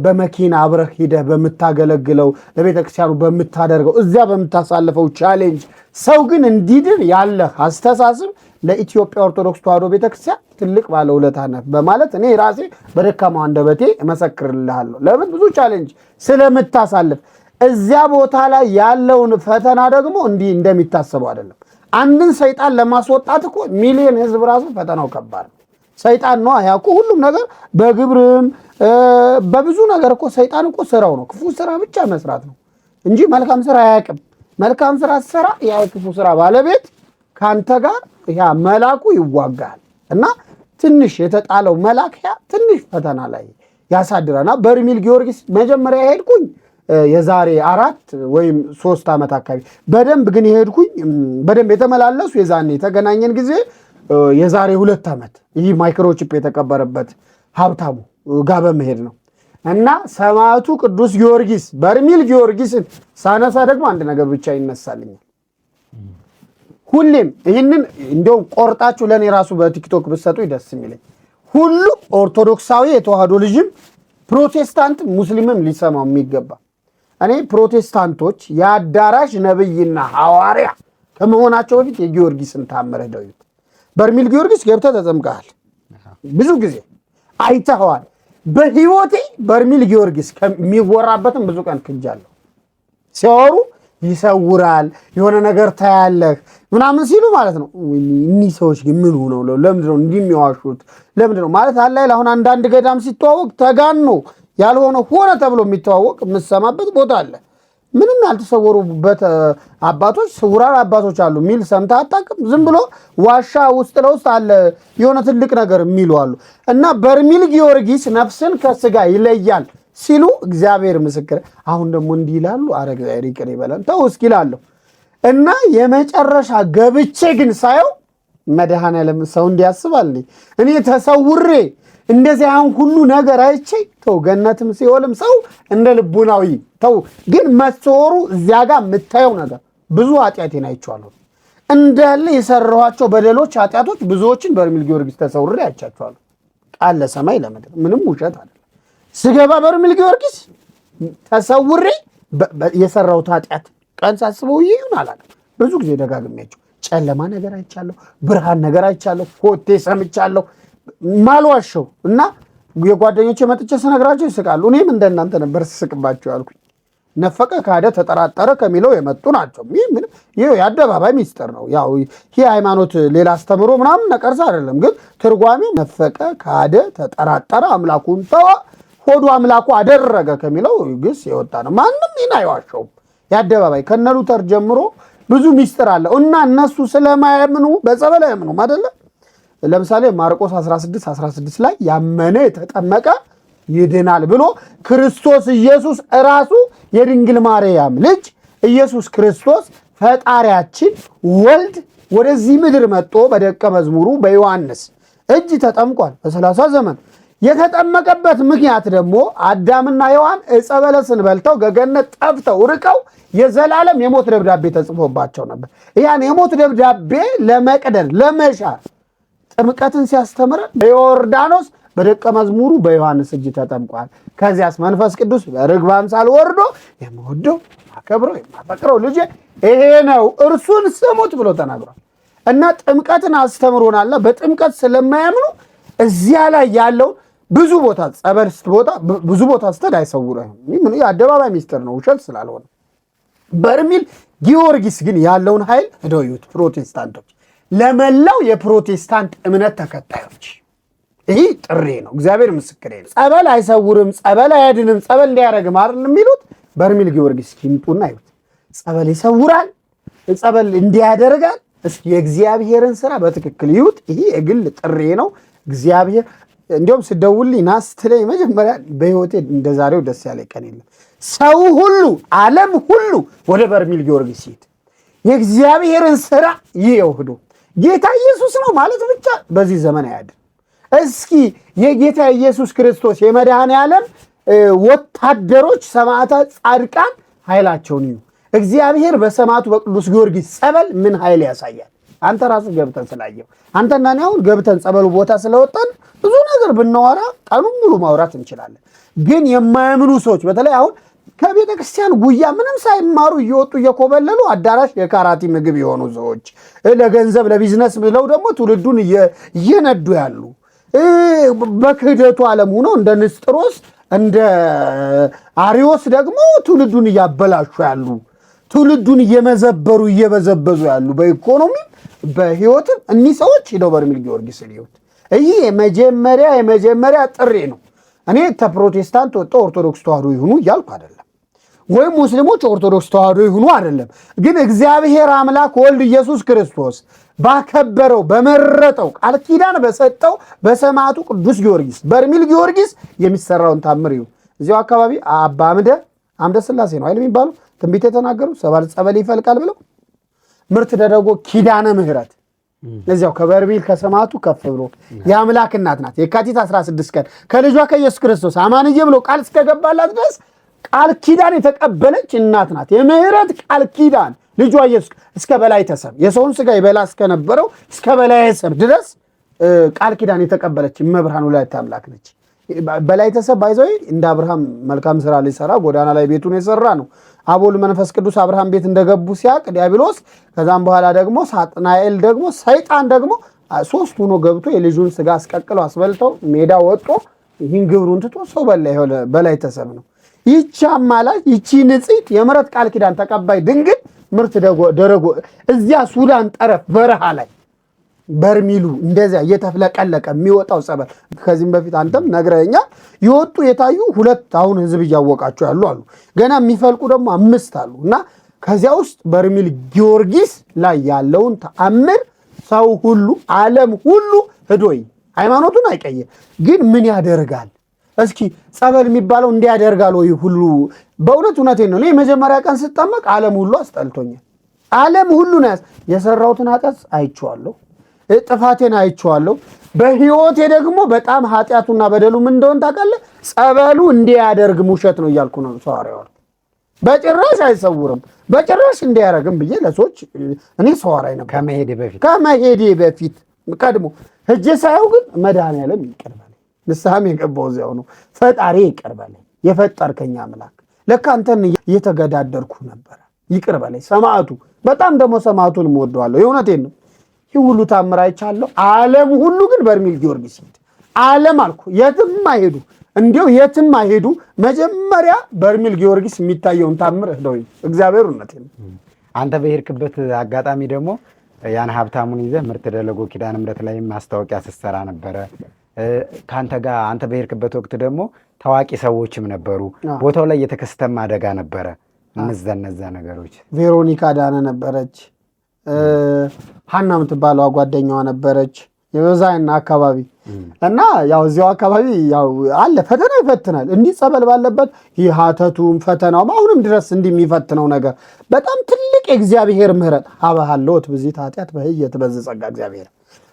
በመኪና አብረህ ሂደህ በምታገለግለው፣ ለቤተ ክርስቲያኑ በምታደርገው፣ እዚያ በምታሳልፈው ቻሌንጅ ሰው ግን እንዲድን ያለህ አስተሳሰብ ለኢትዮጵያ ኦርቶዶክስ ተዋሕዶ ቤተክርስቲያን ትልቅ ባለውለታ ነህ በማለት እኔ ራሴ በደካማው አንደበቴ እመሰክርልሃለሁ። ለምን ብዙ ቻሌንጅ ስለምታሳልፍ። እዚያ ቦታ ላይ ያለውን ፈተና ደግሞ እንዲህ እንደሚታሰበው አይደለም። አንድን ሰይጣን ለማስወጣት እኮ ሚሊዮን ህዝብ ራሱ ፈተናው ከባድ ነው። ሰይጣን ነው ያውቁ ሁሉም ነገር በግብርም በብዙ ነገር እኮ ሰይጣን እኮ ስራው ነው ክፉ ስራ ብቻ መስራት ነው እንጂ መልካም ስራ አያውቅም። መልካም ስራ ሰራ ያ ክፉ ስራ ባለቤት ካንተ ጋር ያ መላኩ ይዋጋል እና ትንሽ የተጣለው መላክ ያ ትንሽ ፈተና ላይ ያሳድራና በርሜል ጊዮርጊስ መጀመሪያ ሄድኩኝ የዛሬ 4 ወይም 3 ዓመት አካባቢ በደንብ ግን የሄድኩኝ በደንብ የተመላለሱ የዛኔ የተገናኘን ጊዜ የዛሬ 2 ዓመት ይህ ማይክሮቺፕ የተቀበረበት ሀብታሙ ጋር በመሄድ ነው። እና ሰማዕቱ ቅዱስ ጊዮርጊስ በርሜል ጊዮርጊስን ሳነሳ ደግሞ አንድ ነገር ብቻ ይነሳልኛል። ሁሌም ይህንን እንደውም ቆርጣችሁ ለኔ ራሱ በቲክቶክ ብትሰጡ ደስ የሚለኝ ሁሉ ኦርቶዶክሳዊ የተዋህዶ ልጅም ፕሮቴስታንት ሙስሊምም ሊሰማው የሚገባ እኔ ፕሮቴስታንቶች የአዳራሽ ነብይና ሐዋርያ ከመሆናቸው በፊት የጊዮርጊስን ታምረ ዳዊት በርሜል ጊዮርጊስ ገብተህ ተጠምቀሃል፣ ብዙ ጊዜ አይተኸዋል። በህይወቴ በርሜል ጊዮርጊስ ከሚወራበትም ብዙ ቀን ክጃለሁ። ሲያወሩ ይሰውራል የሆነ ነገር ታያለህ ምናምን ሲሉ ማለት ነው። እኒህ ሰዎች ግን ምን ሆነው ለምንድን ነው እንዲህ የሚዋሹት? ለምንድን ነው ማለት አለ አይደል? አሁን አንዳንድ ገዳም ሲተዋወቅ ተጋኖ ያልሆነ ሆነ ተብሎ የሚተዋወቅ የምትሰማበት ቦታ አለ። ምንም ያልተሰወሩበት አባቶች ስውራን አባቶች አሉ ሚል ሰምተህ አታውቅም? ዝም ብሎ ዋሻ ውስጥ ለውስጥ አለ የሆነ ትልቅ ነገር የሚሉ አሉ። እና በርሜል ጊዮርጊስ ነፍስን ከስጋ ይለያል ሲሉ እግዚአብሔር ምስክር። አሁን ደግሞ እንዲህ ይላሉ። አረ እግዚአብሔር ይቅር ይበለን ተው እስኪ እላለሁ። እና የመጨረሻ ገብቼ ግን ሳየው መድኃኔዓለም ሰው እንዲያስባል እኔ ተሰውሬ እንደዚህ አሁን ሁሉ ነገር አይቼ ተው ገነትም ሲኦልም ሰው እንደ ልቡናዊ ተው። ግን መሰወሩ እዚያ ጋር የምታየው ነገር ብዙ ኃጢአቴን አይቼዋለሁ። እንዳለ የሰራኋቸው በደሎች ኃጢአቶች ብዙዎችን በርሜል ጊዮርጊስ ተሰውሬ አይቻቸዋለሁ። ቃል ለሰማይ ለምድር ምንም ውሸት አይደለም። ስገባ በርሜል ጊዮርጊስ ተሰውሬ የሰራሁት ኃጢአት ቀን ሳስበው ይሁን አላውቅም። ብዙ ጊዜ ደጋግሜያቸው ጨለማ ነገር አይቻለሁ፣ ብርሃን ነገር አይቻለሁ፣ ኮቴ ሰምቻለሁ ማልዋሸው። እና የጓደኞቼ መጥቼ ስነግራቸው ይስቃሉ። እኔም እንደናንተ ነበር ስስቅባቸው ያልኩኝ። ነፈቀ ካደ ተጠራጠረ ከሚለው የመጡ ናቸው። ይህ የአደባባይ ሚስጥር ነው። ያው ይህ ሃይማኖት ሌላ አስተምሮ ምናምን ነቀርሳ አይደለም፣ ግን ትርጓሜው ነፈቀ ካደ ተጠራጠረ አምላኩን ተወ ሆዱ አምላኩ አደረገ ከሚለው ግስ የወጣ ነው። ማንም ይህን አይዋሸውም። የአደባባይ ከነ ሉተር ጀምሮ ብዙ ሚስጥር አለው እና እነሱ ስለማያምኑ በጸበል አያምኑም አይደለ? ለምሳሌ ማርቆስ 16:16 ላይ ያመነ የተጠመቀ ይድናል ብሎ ክርስቶስ ኢየሱስ ራሱ የድንግል ማርያም ልጅ ኢየሱስ ክርስቶስ ፈጣሪያችን ወልድ ወደዚህ ምድር መጥቶ በደቀ መዝሙሩ በዮሐንስ እጅ ተጠምቋል በ30 ዘመን። የተጠመቀበት ምክንያት ደግሞ አዳምና ሔዋን ዕፀ በለስን በልተው ከገነት ጠፍተው ርቀው የዘላለም የሞት ደብዳቤ ተጽፎባቸው ነበር። ያን የሞት ደብዳቤ ለመቅደድ ለመሻር ጥምቀትን ሲያስተምረን በዮርዳኖስ በደቀ መዝሙሩ በዮሐንስ እጅ ተጠምቋል። ከዚያስ መንፈስ ቅዱስ በርግብ አምሳል ወርዶ የምወደው ማከብረው የማፈቅረው ልጄ ይሄ ነው እርሱን ስሙት ብሎ ተናግሯል። እና ጥምቀትን አስተምሮናል። በጥምቀት ስለማያምኑ እዚያ ላይ ያለው ብዙ ቦታ ጸበል ቦታ ብዙ ቦታ ስተድ አይሰውረም። ምን የአደባባይ ሚስጥር ነው ውሸት ስላልሆነ። በርሜል ጊዮርጊስ ግን ያለውን ኃይል እደውዩት ፕሮቴስታንቶች፣ ለመላው የፕሮቴስታንት እምነት ተከታዮች ይሄ ጥሪ ነው። እግዚአብሔር ምስክሬ ነው። ጸበል አይሰውርም፣ ጸበል አያድንም፣ ጸበል እንዲያረግም አይደል የሚሉት። በርሜል ጊዮርጊስ ይምጡና ይሁት ጸበል ይሰውራል፣ ጸበል እንዲያደርጋል። እስኪ የእግዚአብሔርን ስራ በትክክል ይሁት። ይሄ የግል ጥሪ ነው። እግዚአብሔር እንዲያውም ስደውልኝ ና ስትለኝ መጀመሪያ በህይወቴ እንደዛሬው ደስ ያለ ቀን የለም። ሰው ሁሉ ዓለም ሁሉ ወደ በርሜል ጊዮርጊስ ይሄድ፣ የእግዚአብሔርን ስራ ይወህዶ። ጌታ ኢየሱስ ነው ማለት ብቻ በዚህ ዘመን አያድን። እስኪ የጌታ ኢየሱስ ክርስቶስ የመድኃኔ ዓለም ወታደሮች ሰማዕታት፣ ጻድቃን ኃይላቸውን እዩ። እግዚአብሔር በሰማዕቱ በቅዱስ ጊዮርጊስ ጸበል ምን ኃይል ያሳያል? አንተ ራስህ ገብተን ስላየው አንተና እኔ አሁን ገብተን ጸበሉ ቦታ ስለወጣን ብዙ ነገር ብናወራ ቀኑን ሙሉ ማውራት እንችላለን። ግን የማያምኑ ሰዎች በተለይ አሁን ከቤተ ክርስቲያን ጉያ ምንም ሳይማሩ እየወጡ እየኮበለሉ አዳራሽ የካራቲ ምግብ የሆኑ ሰዎች፣ ለገንዘብ ለቢዝነስ ብለው ደግሞ ትውልዱን እየነዱ ያሉ፣ በክህደቱ ዓለም ሆነው እንደ ንስጥሮስ እንደ አሪዮስ ደግሞ ትውልዱን እያበላሹ ያሉ፣ ትውልዱን እየመዘበሩ እየበዘበዙ ያሉ፣ በኢኮኖሚም በህይወትም እኒህ ሰዎች ሄደው በርሜል ጊዮርጊስ ሊዩት። ይህ የመጀመሪያ ጥሪ ነው። እኔ ከፕሮቴስታንት ወጥተው ኦርቶዶክስ ተዋህዶ ይሁኑ እያልኩ አይደለም፣ ወይም ሙስሊሞች ኦርቶዶክስ ተዋህዶ ይሁኑ አይደለም። ግን እግዚአብሔር አምላክ ወልድ ኢየሱስ ክርስቶስ ባከበረው በመረጠው ቃል ኪዳን በሰጠው በሰማዕቱ ቅዱስ ጊዮርጊስ በርሜል ጊዮርጊስ የሚሰራውን ታምር ይሁን። እዚያው አካባቢ አባ አምደ ሥላሴ ነው አይደል የሚባሉ ትንቢት የተናገሩ ሰባል ጸበል ይፈልቃል ብለው ምርት ደረጎ ኪዳነ ምህረት እዚያው ከበርሜል ከሰማዕቱ ከፍ ብሎ የአምላክ እናት ናት። የካቲት 16 ቀን ከልጇ ከኢየሱስ ክርስቶስ አማንዬ ብሎ ቃል እስከገባላት ድረስ ቃል ኪዳን የተቀበለች እናት ናት። የምህረት ቃል ኪዳን ልጇ ኢየሱስ እስከ በላይ ተሰብ የሰውን ስጋ ይበላ እስከነበረው እስከ በላይ ተሰብ ድረስ ቃል ኪዳን የተቀበለች እመብርሃን ወላዲተ አምላክ ነች። በላይ ተሰብ ባይዘው እንደ አብርሃም መልካም ስራ ሊሰራ ጎዳና ላይ ቤቱን የሰራ ነው። አቦል መንፈስ ቅዱስ አብርሃም ቤት እንደገቡ ሲያቅ ዲያብሎስ፣ ከዛም በኋላ ደግሞ ሳጥናኤል ደግሞ ሰይጣን ደግሞ ሶስት ሆኖ ገብቶ የልጁን ስጋ አስቀቅለው አስበልተው ሜዳ ወጦ ይህን ግብሩን ትቶ ሰው በላይ ተሰብ ነው። ይቺ አማላጅ ይቺ ንጽሕት የምሕረት ቃል ኪዳን ተቀባይ ድንግል ምርት ደረጎ እዚያ ሱዳን ጠረፍ በረሃ ላይ በርሜሉ እንደዚያ እየተፍለቀለቀ የሚወጣው ጸበል ከዚህም በፊት አንተም ነግረኸኛል። የወጡ የታዩ 2 አሁን ህዝብ እያወቃቸው ያሉ አሉ። ገና የሚፈልቁ ደግሞ 5 አሉ። እና ከዚያ ውስጥ በርሜል ጊዮርጊስ ላይ ያለውን ተአምር ሰው ሁሉ ዓለም ሁሉ ህዶይ ሃይማኖቱን አይቀየር። ግን ምን ያደርጋል? እስኪ ጸበል የሚባለው እንዲያደርጋል ወይ ሁሉ? በእውነት እውነቴን ነው። እኔ የመጀመሪያ ቀን ስጠመቅ ዓለም ሁሉ አስጠልቶኛል። ዓለም ሁሉ ነው የሰራሁትን ኃጢአት አይቼዋለሁ፣ ጥፋቴን አይቼዋለሁ። በህይወቴ ደግሞ በጣም ኃጢአቱና በደሉ ምን እንደሆነ ታውቃለህ? ጸበሉ እንዲያደርግ ውሸት ነው እያልኩ ነው ሰዋሪው። በጭራሽ አይሰውርም፣ በጭራሽ እንዲያደርግም ብዬ ለሰዎች እኔ ሰዋራይ ነበር ከመሄዴ በፊት ቀድሞ ሂጄ ሳየው ግን መድኃኔዓለም ይቅር በለኝ፣ ንስሐም የገባው እዚያው ነው። ፈጣሪ ይቅር በለኝ፣ የፈጠርከኝ አምላክ ለካ አንተን እየተገዳደርኩ ነበር፣ ይቅር በለኝ። ሰማዕቱ በጣም ደግሞ ሰማዕቱን እወደዋለሁ፣ የእውነቴን ነው። ይህ ሁሉ ታምር አይቻለሁ። ዓለም ሁሉ ግን በርሜል ጊዮርጊስ ሄድ። ዓለም አልኩ የትም አይሄዱ፣ እንዲሁ የትም አይሄዱ። መጀመሪያ በርሜል ጊዮርጊስ የሚታየውን ታምር እህደው እግዚአብሔር እውነቴን ነው። አንተ በሄድክበት አጋጣሚ ደግሞ ያን ሀብታሙን ይዘህ ምርት ደለጎ ኪዳነ ምሕረት ላይ ማስታወቂያ ስትሰራ ነበረ። ከአንተ ጋር አንተ በሄድክበት ወቅት ደግሞ ታዋቂ ሰዎችም ነበሩ። ቦታው ላይ የተከሰተም አደጋ ነበረ። እነዛ ነገሮች ቬሮኒካ ዳነ ነበረች፣ ሀና የምትባለው ጓደኛዋ ነበረች። የበዛይና አካባቢ እና ያው እዚያው አካባቢ ያው አለ ፈተና ይፈትናል። እንዲህ ጸበል ባለበት ይሃተቱም ፈተናውም አሁንም ድረስ እንዲህ የሚፈትነው ነገር በጣም ትልቅ የእግዚአብሔር ምሕረት ሀበሃለወት በዚህ ኃጢአት በህየት በዚህ ጸጋ እግዚአብሔር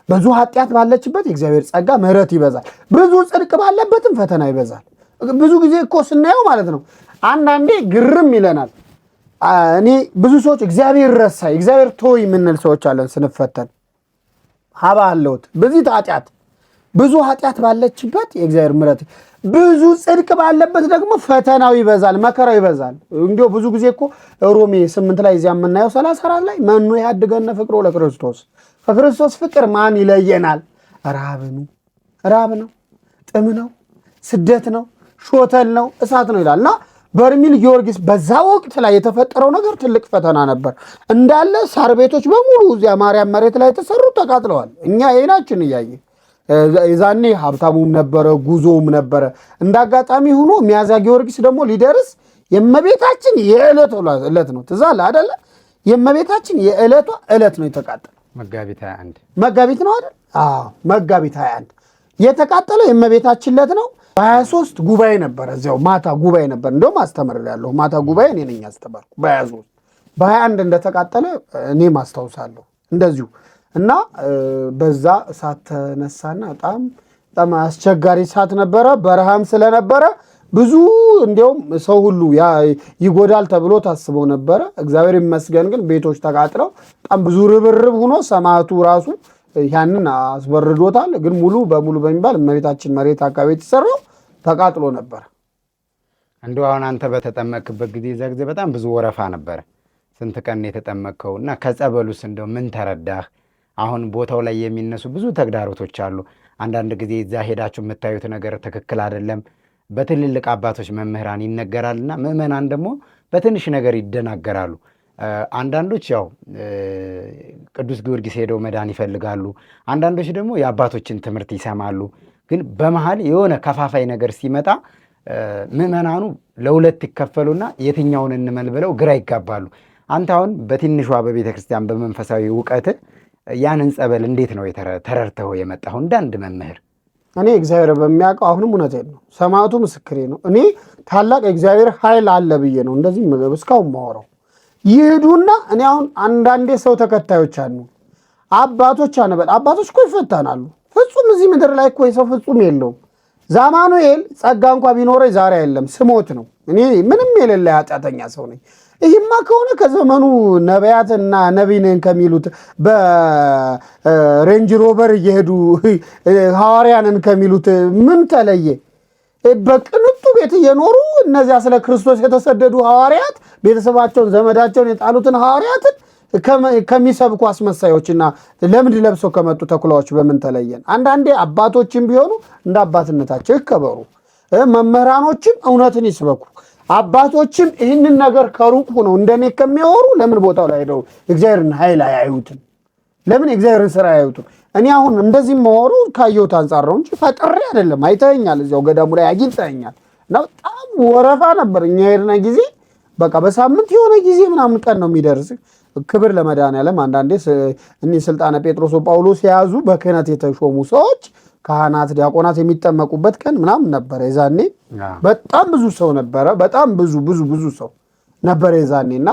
ብዙ ኃጢአት ባለችበት የእግዚአብሔር ጸጋ ምሕረት ይበዛል። ብዙ ጽድቅ ባለበትም ፈተና ይበዛል። ብዙ ጊዜ እኮ ስናየው ማለት ነው አንዳንዴ ግርም ይለናል። እኔ ብዙ ሰዎች እግዚአብሔር ረሳይ እግዚአብሔር ተወይ የምንል ሰዎች አለን ስንፈተን። ሀበሃለወት በዚህ ኃጢአት ብዙ ኃጢአት ባለችበት የእግዚአብሔር ምሕረት፣ ብዙ ጽድቅ ባለበት ደግሞ ፈተናው ይበዛል፣ መከራው ይበዛል። እንዲሁ ብዙ ጊዜ እኮ ሮሜ 8 ላይ እዚያ የምናየው 34 ላይ መኑ ያድገነ ፍቅሮ ለክርስቶስ፣ ከክርስቶስ ፍቅር ማን ይለየናል? ራብ ነው፣ ጥም ነው፣ ስደት ነው፣ ሾተል ነው፣ እሳት ነው ይላልና በርሜል ጊዮርጊስ በዛ ወቅት ላይ የተፈጠረው ነገር ትልቅ ፈተና ነበር። እንዳለ ሳር ቤቶች በሙሉ እዚያ ማርያም መሬት ላይ የተሰሩ ተቃጥለዋል። እኛ ይሄናችን እያየ የዛኔ ሀብታሙም ነበረ፣ ጉዞውም ነበረ። እንዳጋጣሚ ሆኖ ሚያዝያ ጊዮርጊስ ደግሞ ሊደርስ የእመቤታችን የዕለት ዕለት ነው። ትዝ አለ አይደለ? የእመቤታችን የዕለቷ ዕለት ነው የተቃጠለው። መጋቢት 21 መጋቢት ነው አይደል? አዎ መጋቢት 21 የተቃጠለው የእመቤታችን ዕለት ነው። በ23 ጉባኤ ነበረ፣ እዚያው ማታ ጉባኤ ነበር። እንደውም አስተምሬያለሁ። ማታ ጉባኤ እኔ ነኝ ያስተማርኩ። በ23 በ21 እንደተቃጠለ እኔም አስታውሳለሁ እንደዚሁ። እና በዛ እሳት ተነሳና በጣም አስቸጋሪ እሳት ነበረ። በረሃም ስለነበረ ብዙ እንዲያውም ሰው ሁሉ ይጎዳል ተብሎ ታስቦ ነበረ። እግዚአብሔር ይመስገን ግን ቤቶች ተቃጥለው በጣም ብዙ ርብርብ ሆኖ ሰማዕቱ ራሱ ያንን አስበርዶታል። ግን ሙሉ በሙሉ በሚባል እመቤታችን መሬት አካባቢ የተሰራው ተቃጥሎ ነበር። እንደው አሁን አንተ በተጠመቅበት ጊዜ እዛ ጊዜ በጣም ብዙ ወረፋ ነበረ። ስንት ቀን የተጠመቅከው? እና ከጸበሉስ እንደው ምን ተረዳህ? አሁን ቦታው ላይ የሚነሱ ብዙ ተግዳሮቶች አሉ። አንዳንድ ጊዜ እዛ ሄዳችሁ የምታዩት ነገር ትክክል አይደለም። በትልልቅ አባቶች መምህራን ይነገራልና ምዕመናን ደግሞ በትንሽ ነገር ይደናገራሉ። አንዳንዶች ያው ቅዱስ ጊዮርጊስ ሄደው መዳን ይፈልጋሉ። አንዳንዶች ደግሞ የአባቶችን ትምህርት ይሰማሉ። ግን በመሃል የሆነ ከፋፋይ ነገር ሲመጣ ምዕመናኑ ለሁለት ይከፈሉና የትኛውን እንመን ብለው ግራ ይጋባሉ። አንተ አሁን በትንሿ በቤተ ክርስቲያን በመንፈሳዊ እውቀት ያንን ጸበል እንዴት ነው ተረድተው የመጣው እንዳንድ መምህር? እኔ እግዚአብሔር በሚያውቀው አሁንም እውነቴን ነው፣ ሰማዕቱ ምስክሬ ነው። እኔ ታላቅ የእግዚአብሔር ኃይል አለ ብዬ ነው እንደዚህ እስካሁን ማወራው። ይሄዱና እኔ አሁን አንዳንዴ ሰው ተከታዮች አሉ፣ አባቶች አንበል፣ አባቶች እኮ ይፈተናሉ። ፍጹም እዚህ ምድር ላይ እኮ የሰው ፍጹም የለውም። ዛማኑኤል ጸጋ እንኳ ቢኖረኝ ዛሬ አይደለም ስሞት ነው። እኔ ምንም የሌለ ኃጢአተኛ ሰው ነኝ። ይህማ ከሆነ ከዘመኑ ነቢያትና ነቢይን ከሚሉት በሬንጅ ሮቨር እየሄዱ ሐዋርያንን ከሚሉት ምን ተለየ? በቅንጡ ቤት እየኖሩ እነዚያ ስለ ክርስቶስ የተሰደዱ ሐዋርያት ቤተሰባቸውን ዘመዳቸውን የጣሉትን ሐዋርያትን ከሚሰብኩ አስመሳዮችና ለምድ ለብሰው ከመጡ ተኩላዎች በምን ተለየን? አንዳንዴ አባቶችም ቢሆኑ እንደ አባትነታቸው ይከበሩ፣ መምህራኖችም እውነትን ይስበኩ። አባቶችም ይህንን ነገር ከሩቅ ሆነው እንደኔ ከሚያወሩ ለምን ቦታው ላይ ሄደው እግዚአብሔርን ኃይል አያዩትም? ለምን እግዚአብሔርን ስራ አያዩትም? እኔ አሁን እንደዚህ መወሩ ካየሁት አንጻር ነው እንጂ ፈጥሬ አይደለም። አይተኸኛል፣ እዚያው ገዳሙ ላይ አግኝተኸኛል። እና በጣም ወረፋ ነበር። እኛ ሄድነ ጊዜ በቃ በሳምንት የሆነ ጊዜ ምናምን ቀን ነው የሚደርስ። ክብር ለመድኃኔዓለም። አንዳንዴ እኒህ ስልጣነ ጴጥሮስ ጳውሎስ የያዙ በክህነት የተሾሙ ሰዎች ካህናት፣ ዲያቆናት የሚጠመቁበት ቀን ምናምን ነበረ። የዛኔ በጣም ብዙ ሰው ነበረ። በጣም ብዙ ሰው ነበረ የዛኔ። እና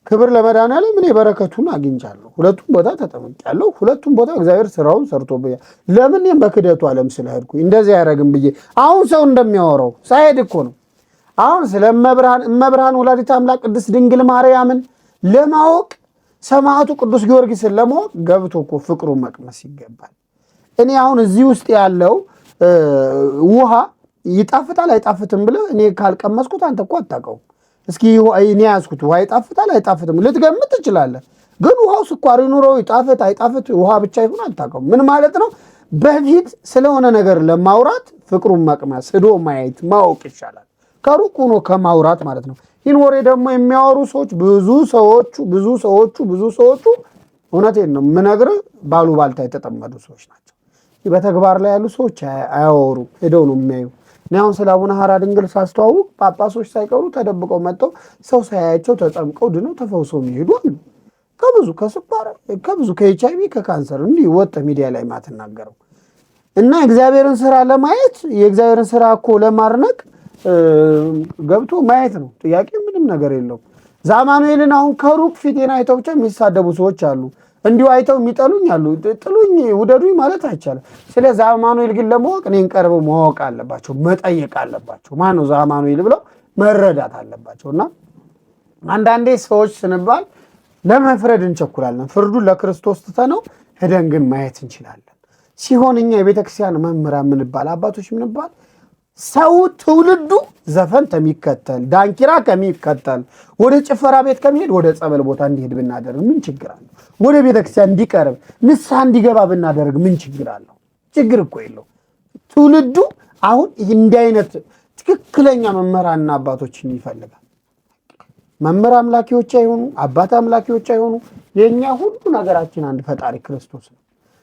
ክብር ለመድኃኔዓለም እኔ በረከቱን አግኝቻለሁ። ሁለቱም ቦታ ተጠምቄያለሁ። ሁለቱም ቦታ እግዚአብሔር ስራውን ሰርቶብኛል። ለምን እኔም በክደቱ ዓለም ስለሄድኩኝ እንደዚህ አያደርግም ብዬ አሁን ሰው እንደሚያወራው ሳይሄድ እኮ ነው። አሁን ስለ እመብርሃን ወላዲተ አምላክ ቅድስት ድንግል ማርያምን ለማወቅ ሰማዕቱ ቅዱስ ጊዮርጊስን ለማወቅ ገብቶ እኮ ፍቅሩን መቅመስ ይገባል። እኔ አሁን እዚህ ውስጥ ያለው ውሃ ይጣፍጣል አይጣፍጥም ብለህ እኔ ካልቀመስኩት አንተ እኮ አታውቀውም። እስኪ እኔ ያዝኩት ውሃ ይጣፍጣል አይጣፍጥም ልትገምት ትችላለህ። ግን ውሃው ስኳር ይኑረው ይጣፍጥ አይጣፍጥ ውሃ ብቻ ይሁን አታውቀውም። ምን ማለት ነው? በፊት ስለሆነ ነገር ለማውራት ፍቅሩን መቅመስ ሄዶ ማየት ማወቅ ይሻላል፣ ከሩቅ ሆኖ ከማውራት ማለት ነው። ይህን ወሬ ደግሞ የሚያወሩ ሰዎች ብዙ ሰዎቹ እውነቴን ነው የምነግርህ ባሉባልታ የተጠመዱ ሰዎች ናቸው። በተግባር ላይ ያሉ ሰዎች አያወሩም፣ ሄደው ነው የሚያዩ። እኔ አሁን ስለ አቡነ ሐራ ድንግል ሳስተዋውቅ ጳጳሶች ሳይቀሩ ተደብቀው መጥተው ሰው ሳያያቸው ተጠምቀው ድነው ተፈውሰው የሚሄዱ አሉ። ከብዙ ከስኳር ከብዙ ከኤችአይቪ ከካንሰር እንዲህ ወጥ ሚዲያ ላይ ማትናገረው እና እግዚአብሔርን ስራ ለማየት የእግዚአብሔርን ስራ እኮ ለማድነቅ ገብቶ ማየት ነው። ጥያቄ ምንም ነገር የለውም። ዛማኑኤልን አሁን ከሩቅ ፊቴን አይተው ብቻ የሚሳደቡ ሰዎች አሉ። እንዲሁ አይተው የሚጠሉኝ አሉ። ጥሉኝ ውደዱኝ ማለት አይቻልም። ስለ ዛማኑኤል ግን ለማወቅ እኔን ቀርበው ማወቅ አለባቸው፣ መጠየቅ አለባቸው። ማን ነው ዛማኑኤል ብለው መረዳት አለባቸው። እና አንዳንዴ ሰዎች ስንባል ለመፍረድ እንቸኩላለን። ፍርዱን ለክርስቶስ ትተነው ሄደን ግን ማየት እንችላለን። ሲሆን እኛ የቤተክርስቲያን መምህራን ምንባል አባቶች ምንባል ሰው ትውልዱ ዘፈን ከሚከተል ዳንኪራ ከሚከተል ወደ ጭፈራ ቤት ከሚሄድ ወደ ጸበል ቦታ እንዲሄድ ብናደርግ ምን ችግር አለው? ወደ ቤተክርስቲያን እንዲቀርብ ንስሐ እንዲገባ ብናደርግ ምን ችግር አለው? ችግር እኮ የለው። ትውልዱ አሁን እንዲህ አይነት ትክክለኛ መምህራንና አባቶችን ይፈልጋል። መምህር አምላኪዎች አይሆኑ፣ አባት አምላኪዎች አይሆኑ። የኛ ሁሉ ነገራችን አንድ ፈጣሪ ክርስቶስ ነው።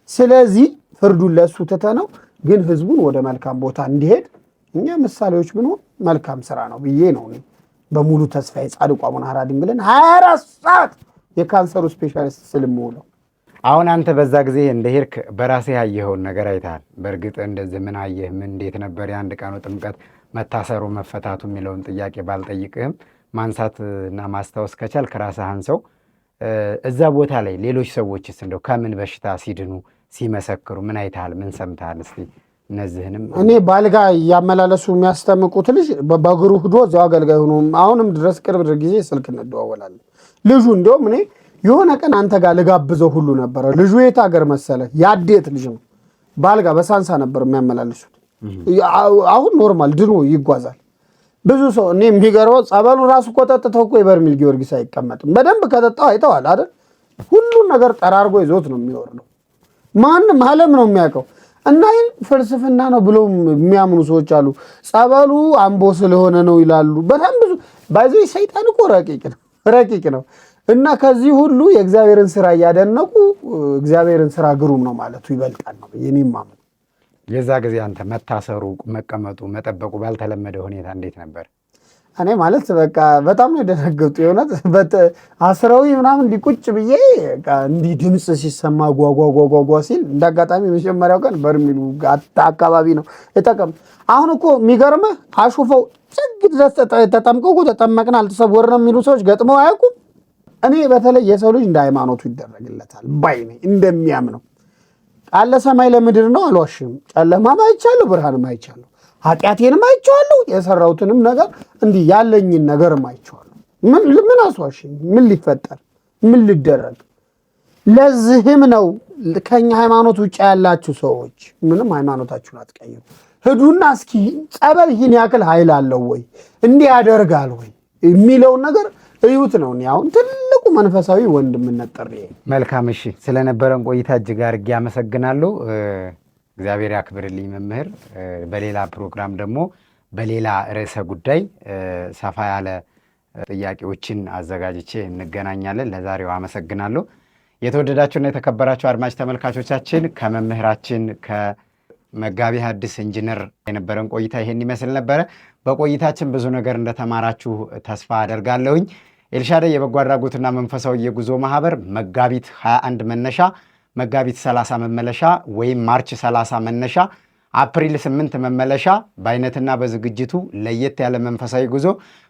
ስለዚህ ፍርዱን ለሱ ትተነው ግን ህዝቡን ወደ መልካም ቦታ እንዲሄድ እኛ ምሳሌዎች ብንሆን መልካም ስራ ነው ብዬ ነው በሙሉ ተስፋዬ ጻድቁ አቡነ ሐራ ድንግልን 24 ሰዓት የካንሰሩ ስፔሻሊስት ስለምውለው። አሁን አንተ በዛ ጊዜ እንደሄድክ በራሴ ያየኸውን ነገር አይተሃል። በእርግጥ እንደዚህ ምን አየህ? ምን እንዴት ነበር የአንድ ቀኑ ጥምቀት መታሰሩ መፈታቱ የሚለውን ጥያቄ ባልጠይቅህም ማንሳትና ማስታወስ ከቻልክ ራስህ አንሰው። እዛ ቦታ ላይ ሌሎች ሰዎችስ እንደው ከምን በሽታ ሲድኑ ሲመሰክሩ ምን አይተሃል? ምን ሰምተሃል? እስቲ እነዚህንም እኔ ባልጋ እያመላለሱ የሚያስጠምቁት ልጅ በእግሩ ሂዶ እዚያው አገልጋይ ሆኖ አሁንም ድረስ ቅርብ ጊዜ ስልክ እንደዋወላለን። ልጁ እንደውም እኔ የሆነ ቀን አንተ ጋር ልጋብዘው ሁሉ ነበረ። ልጁ የት ሀገር መሰለ? ያዴት ልጅ ነው። ባልጋ በሳንሳ ነበር የሚያመላልሱት። አሁን ኖርማል ድኖ ይጓዛል። ብዙ ሰው እኔ የሚገርበው ጸበሉ ራሱ እኮ ጠጥተው እኮ የበርሜል ጊዮርጊስ አይቀመጥም። በደንብ ከጠጣው አይተዋል አይደል? ሁሉን ነገር ጠራርጎ ይዞት ነው የሚወርደው። ማንም ዓለም ነው የሚያውቀው። እና ይህን ፍልስፍና ነው ብሎ የሚያምኑ ሰዎች አሉ። ጸበሉ አምቦ ስለሆነ ነው ይላሉ። በጣም ብዙ ባይዘይ ሰይጣን እኮ ረቂቅ ነው። እና ከዚህ ሁሉ የእግዚአብሔርን ስራ እያደነቁ እግዚአብሔርን ስራ ግሩም ነው ማለቱ ይበልጣል ነው የኔም ማመን። የዛ ጊዜ አንተ መታሰሩ፣ መቀመጡ፣ መጠበቁ ባልተለመደ ሁኔታ እንዴት ነበር? እኔ ማለት በቃ በጣም ነው የደነገጡ። የሆነት አስረዊ ምናምን እንዲቁጭ ብዬ እንዲህ ድምፅ ሲሰማ ጓጓጓጓጓ ሲል እንዳጋጣሚ መጀመሪያው ቀን በርሚሉ አካባቢ ነው የጠቀም። አሁን እኮ የሚገርምህ አሹፈው ጭግ ድረስ ተጠምቀው ተጠመቅን አልተሰወርንም የሚሉ ሰዎች ገጥመው አያውቁም። እኔ በተለይ የሰው ልጅ እንደ ሃይማኖቱ ይደረግለታል ባይ ነኝ። እንደሚያምነው ቃለ ሰማይ ለምድር ነው አልዋሽም። ጨለማም አይቻለሁ፣ ብርሃንም አይቻለሁ፣ ኃጢአቴንም አይቼዋለሁ፣ የሰራሁትንም ነገር እንዲህ ያለኝን ነገርም አይቼዋለሁ። ምን አስዋሽኝ? ምን ሊፈጠር ምን ሊደረግ? ለዚህም ነው ከኛ ሃይማኖት ውጭ ያላችሁ ሰዎች ምንም ሃይማኖታችሁን አትቀይሩ። ሂዱና እስኪ ጸበል ይህን ያክል ኃይል አለው ወይ እንዲህ ያደርጋል ወይ የሚለውን ነገር እዩት ነው። አሁን ትልቁ መንፈሳዊ ወንድምነት ጥሪ። መልካም እሺ፣ ስለነበረን ቆይታ እጅግ አድርጌ አመሰግናለሁ። እግዚአብሔር ያክብርልኝ መምህር። በሌላ ፕሮግራም ደግሞ በሌላ ርዕሰ ጉዳይ ሰፋ ያለ ጥያቄዎችን አዘጋጅቼ እንገናኛለን። ለዛሬው አመሰግናለሁ። የተወደዳችሁና የተከበራችሁ አድማጭ ተመልካቾቻችን ከመምህራችን ከመጋቢ ሐዲስ ኢንጂነር የነበረን ቆይታ ይሄን ይመስል ነበረ። በቆይታችን ብዙ ነገር እንደተማራችሁ ተስፋ አደርጋለሁኝ። ኤልሻዳይ የበጎ አድራጎትና መንፈሳዊ የጉዞ ማህበር መጋቢት 21 መነሻ፣ መጋቢት 30 መመለሻ ወይም ማርች 30 መነሻ፣ አፕሪል 8 መመለሻ በአይነትና በዝግጅቱ ለየት ያለ መንፈሳዊ ጉዞ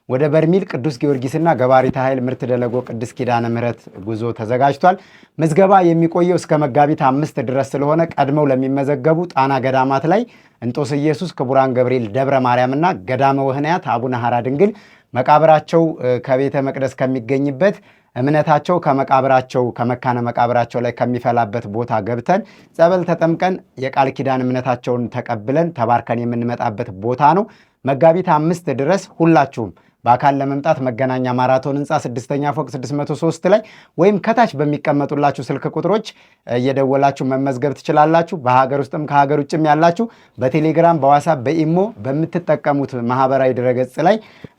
ወደ በርሜል ቅዱስ ጊዮርጊስና ገባሪተ ኃይል ምርት ደለጎ ቅዱስ ኪዳነ ምሕረት ጉዞ ተዘጋጅቷል። ምዝገባ የሚቆየው እስከ መጋቢት 5 ድረስ ስለሆነ ቀድመው ለሚመዘገቡ ጣና ገዳማት ላይ እንጦስ ኢየሱስ፣ ክቡራን ገብርኤል ደብረ ማርያምና ገዳመ ወህንያት አቡነ ሐራ ድንግል መቃብራቸው ከቤተ መቅደስ ከሚገኝበት እምነታቸው ከመቃብራቸው ከመካነ መቃብራቸው ላይ ከሚፈላበት ቦታ ገብተን ጸበል ተጠምቀን የቃል ኪዳን እምነታቸውን ተቀብለን ተባርከን የምንመጣበት ቦታ ነው። መጋቢት 5 ድረስ ሁላችሁም በአካል ለመምጣት መገናኛ ማራቶን ህንፃ 6ኛ ፎቅ 603 ላይ ወይም ከታች በሚቀመጡላችሁ ስልክ ቁጥሮች እየደወላችሁ መመዝገብ ትችላላችሁ። በሀገር ውስጥም ከሀገር ውጭም ያላችሁ በቴሌግራም፣ በዋትስአፕ፣ በኢሞ በምትጠቀሙት ማህበራዊ ድረገጽ ላይ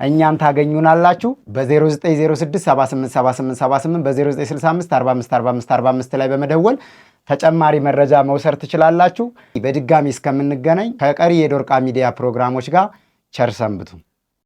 እኛን ታገኙናላችሁ። በ0906 787878 በ0965 454545 ላይ በመደወል ተጨማሪ መረጃ መውሰድ ትችላላችሁ። በድጋሚ እስከምንገናኝ ከቀሪ የዶርቃ ሚዲያ ፕሮግራሞች ጋር ቸር ሰንብቱ።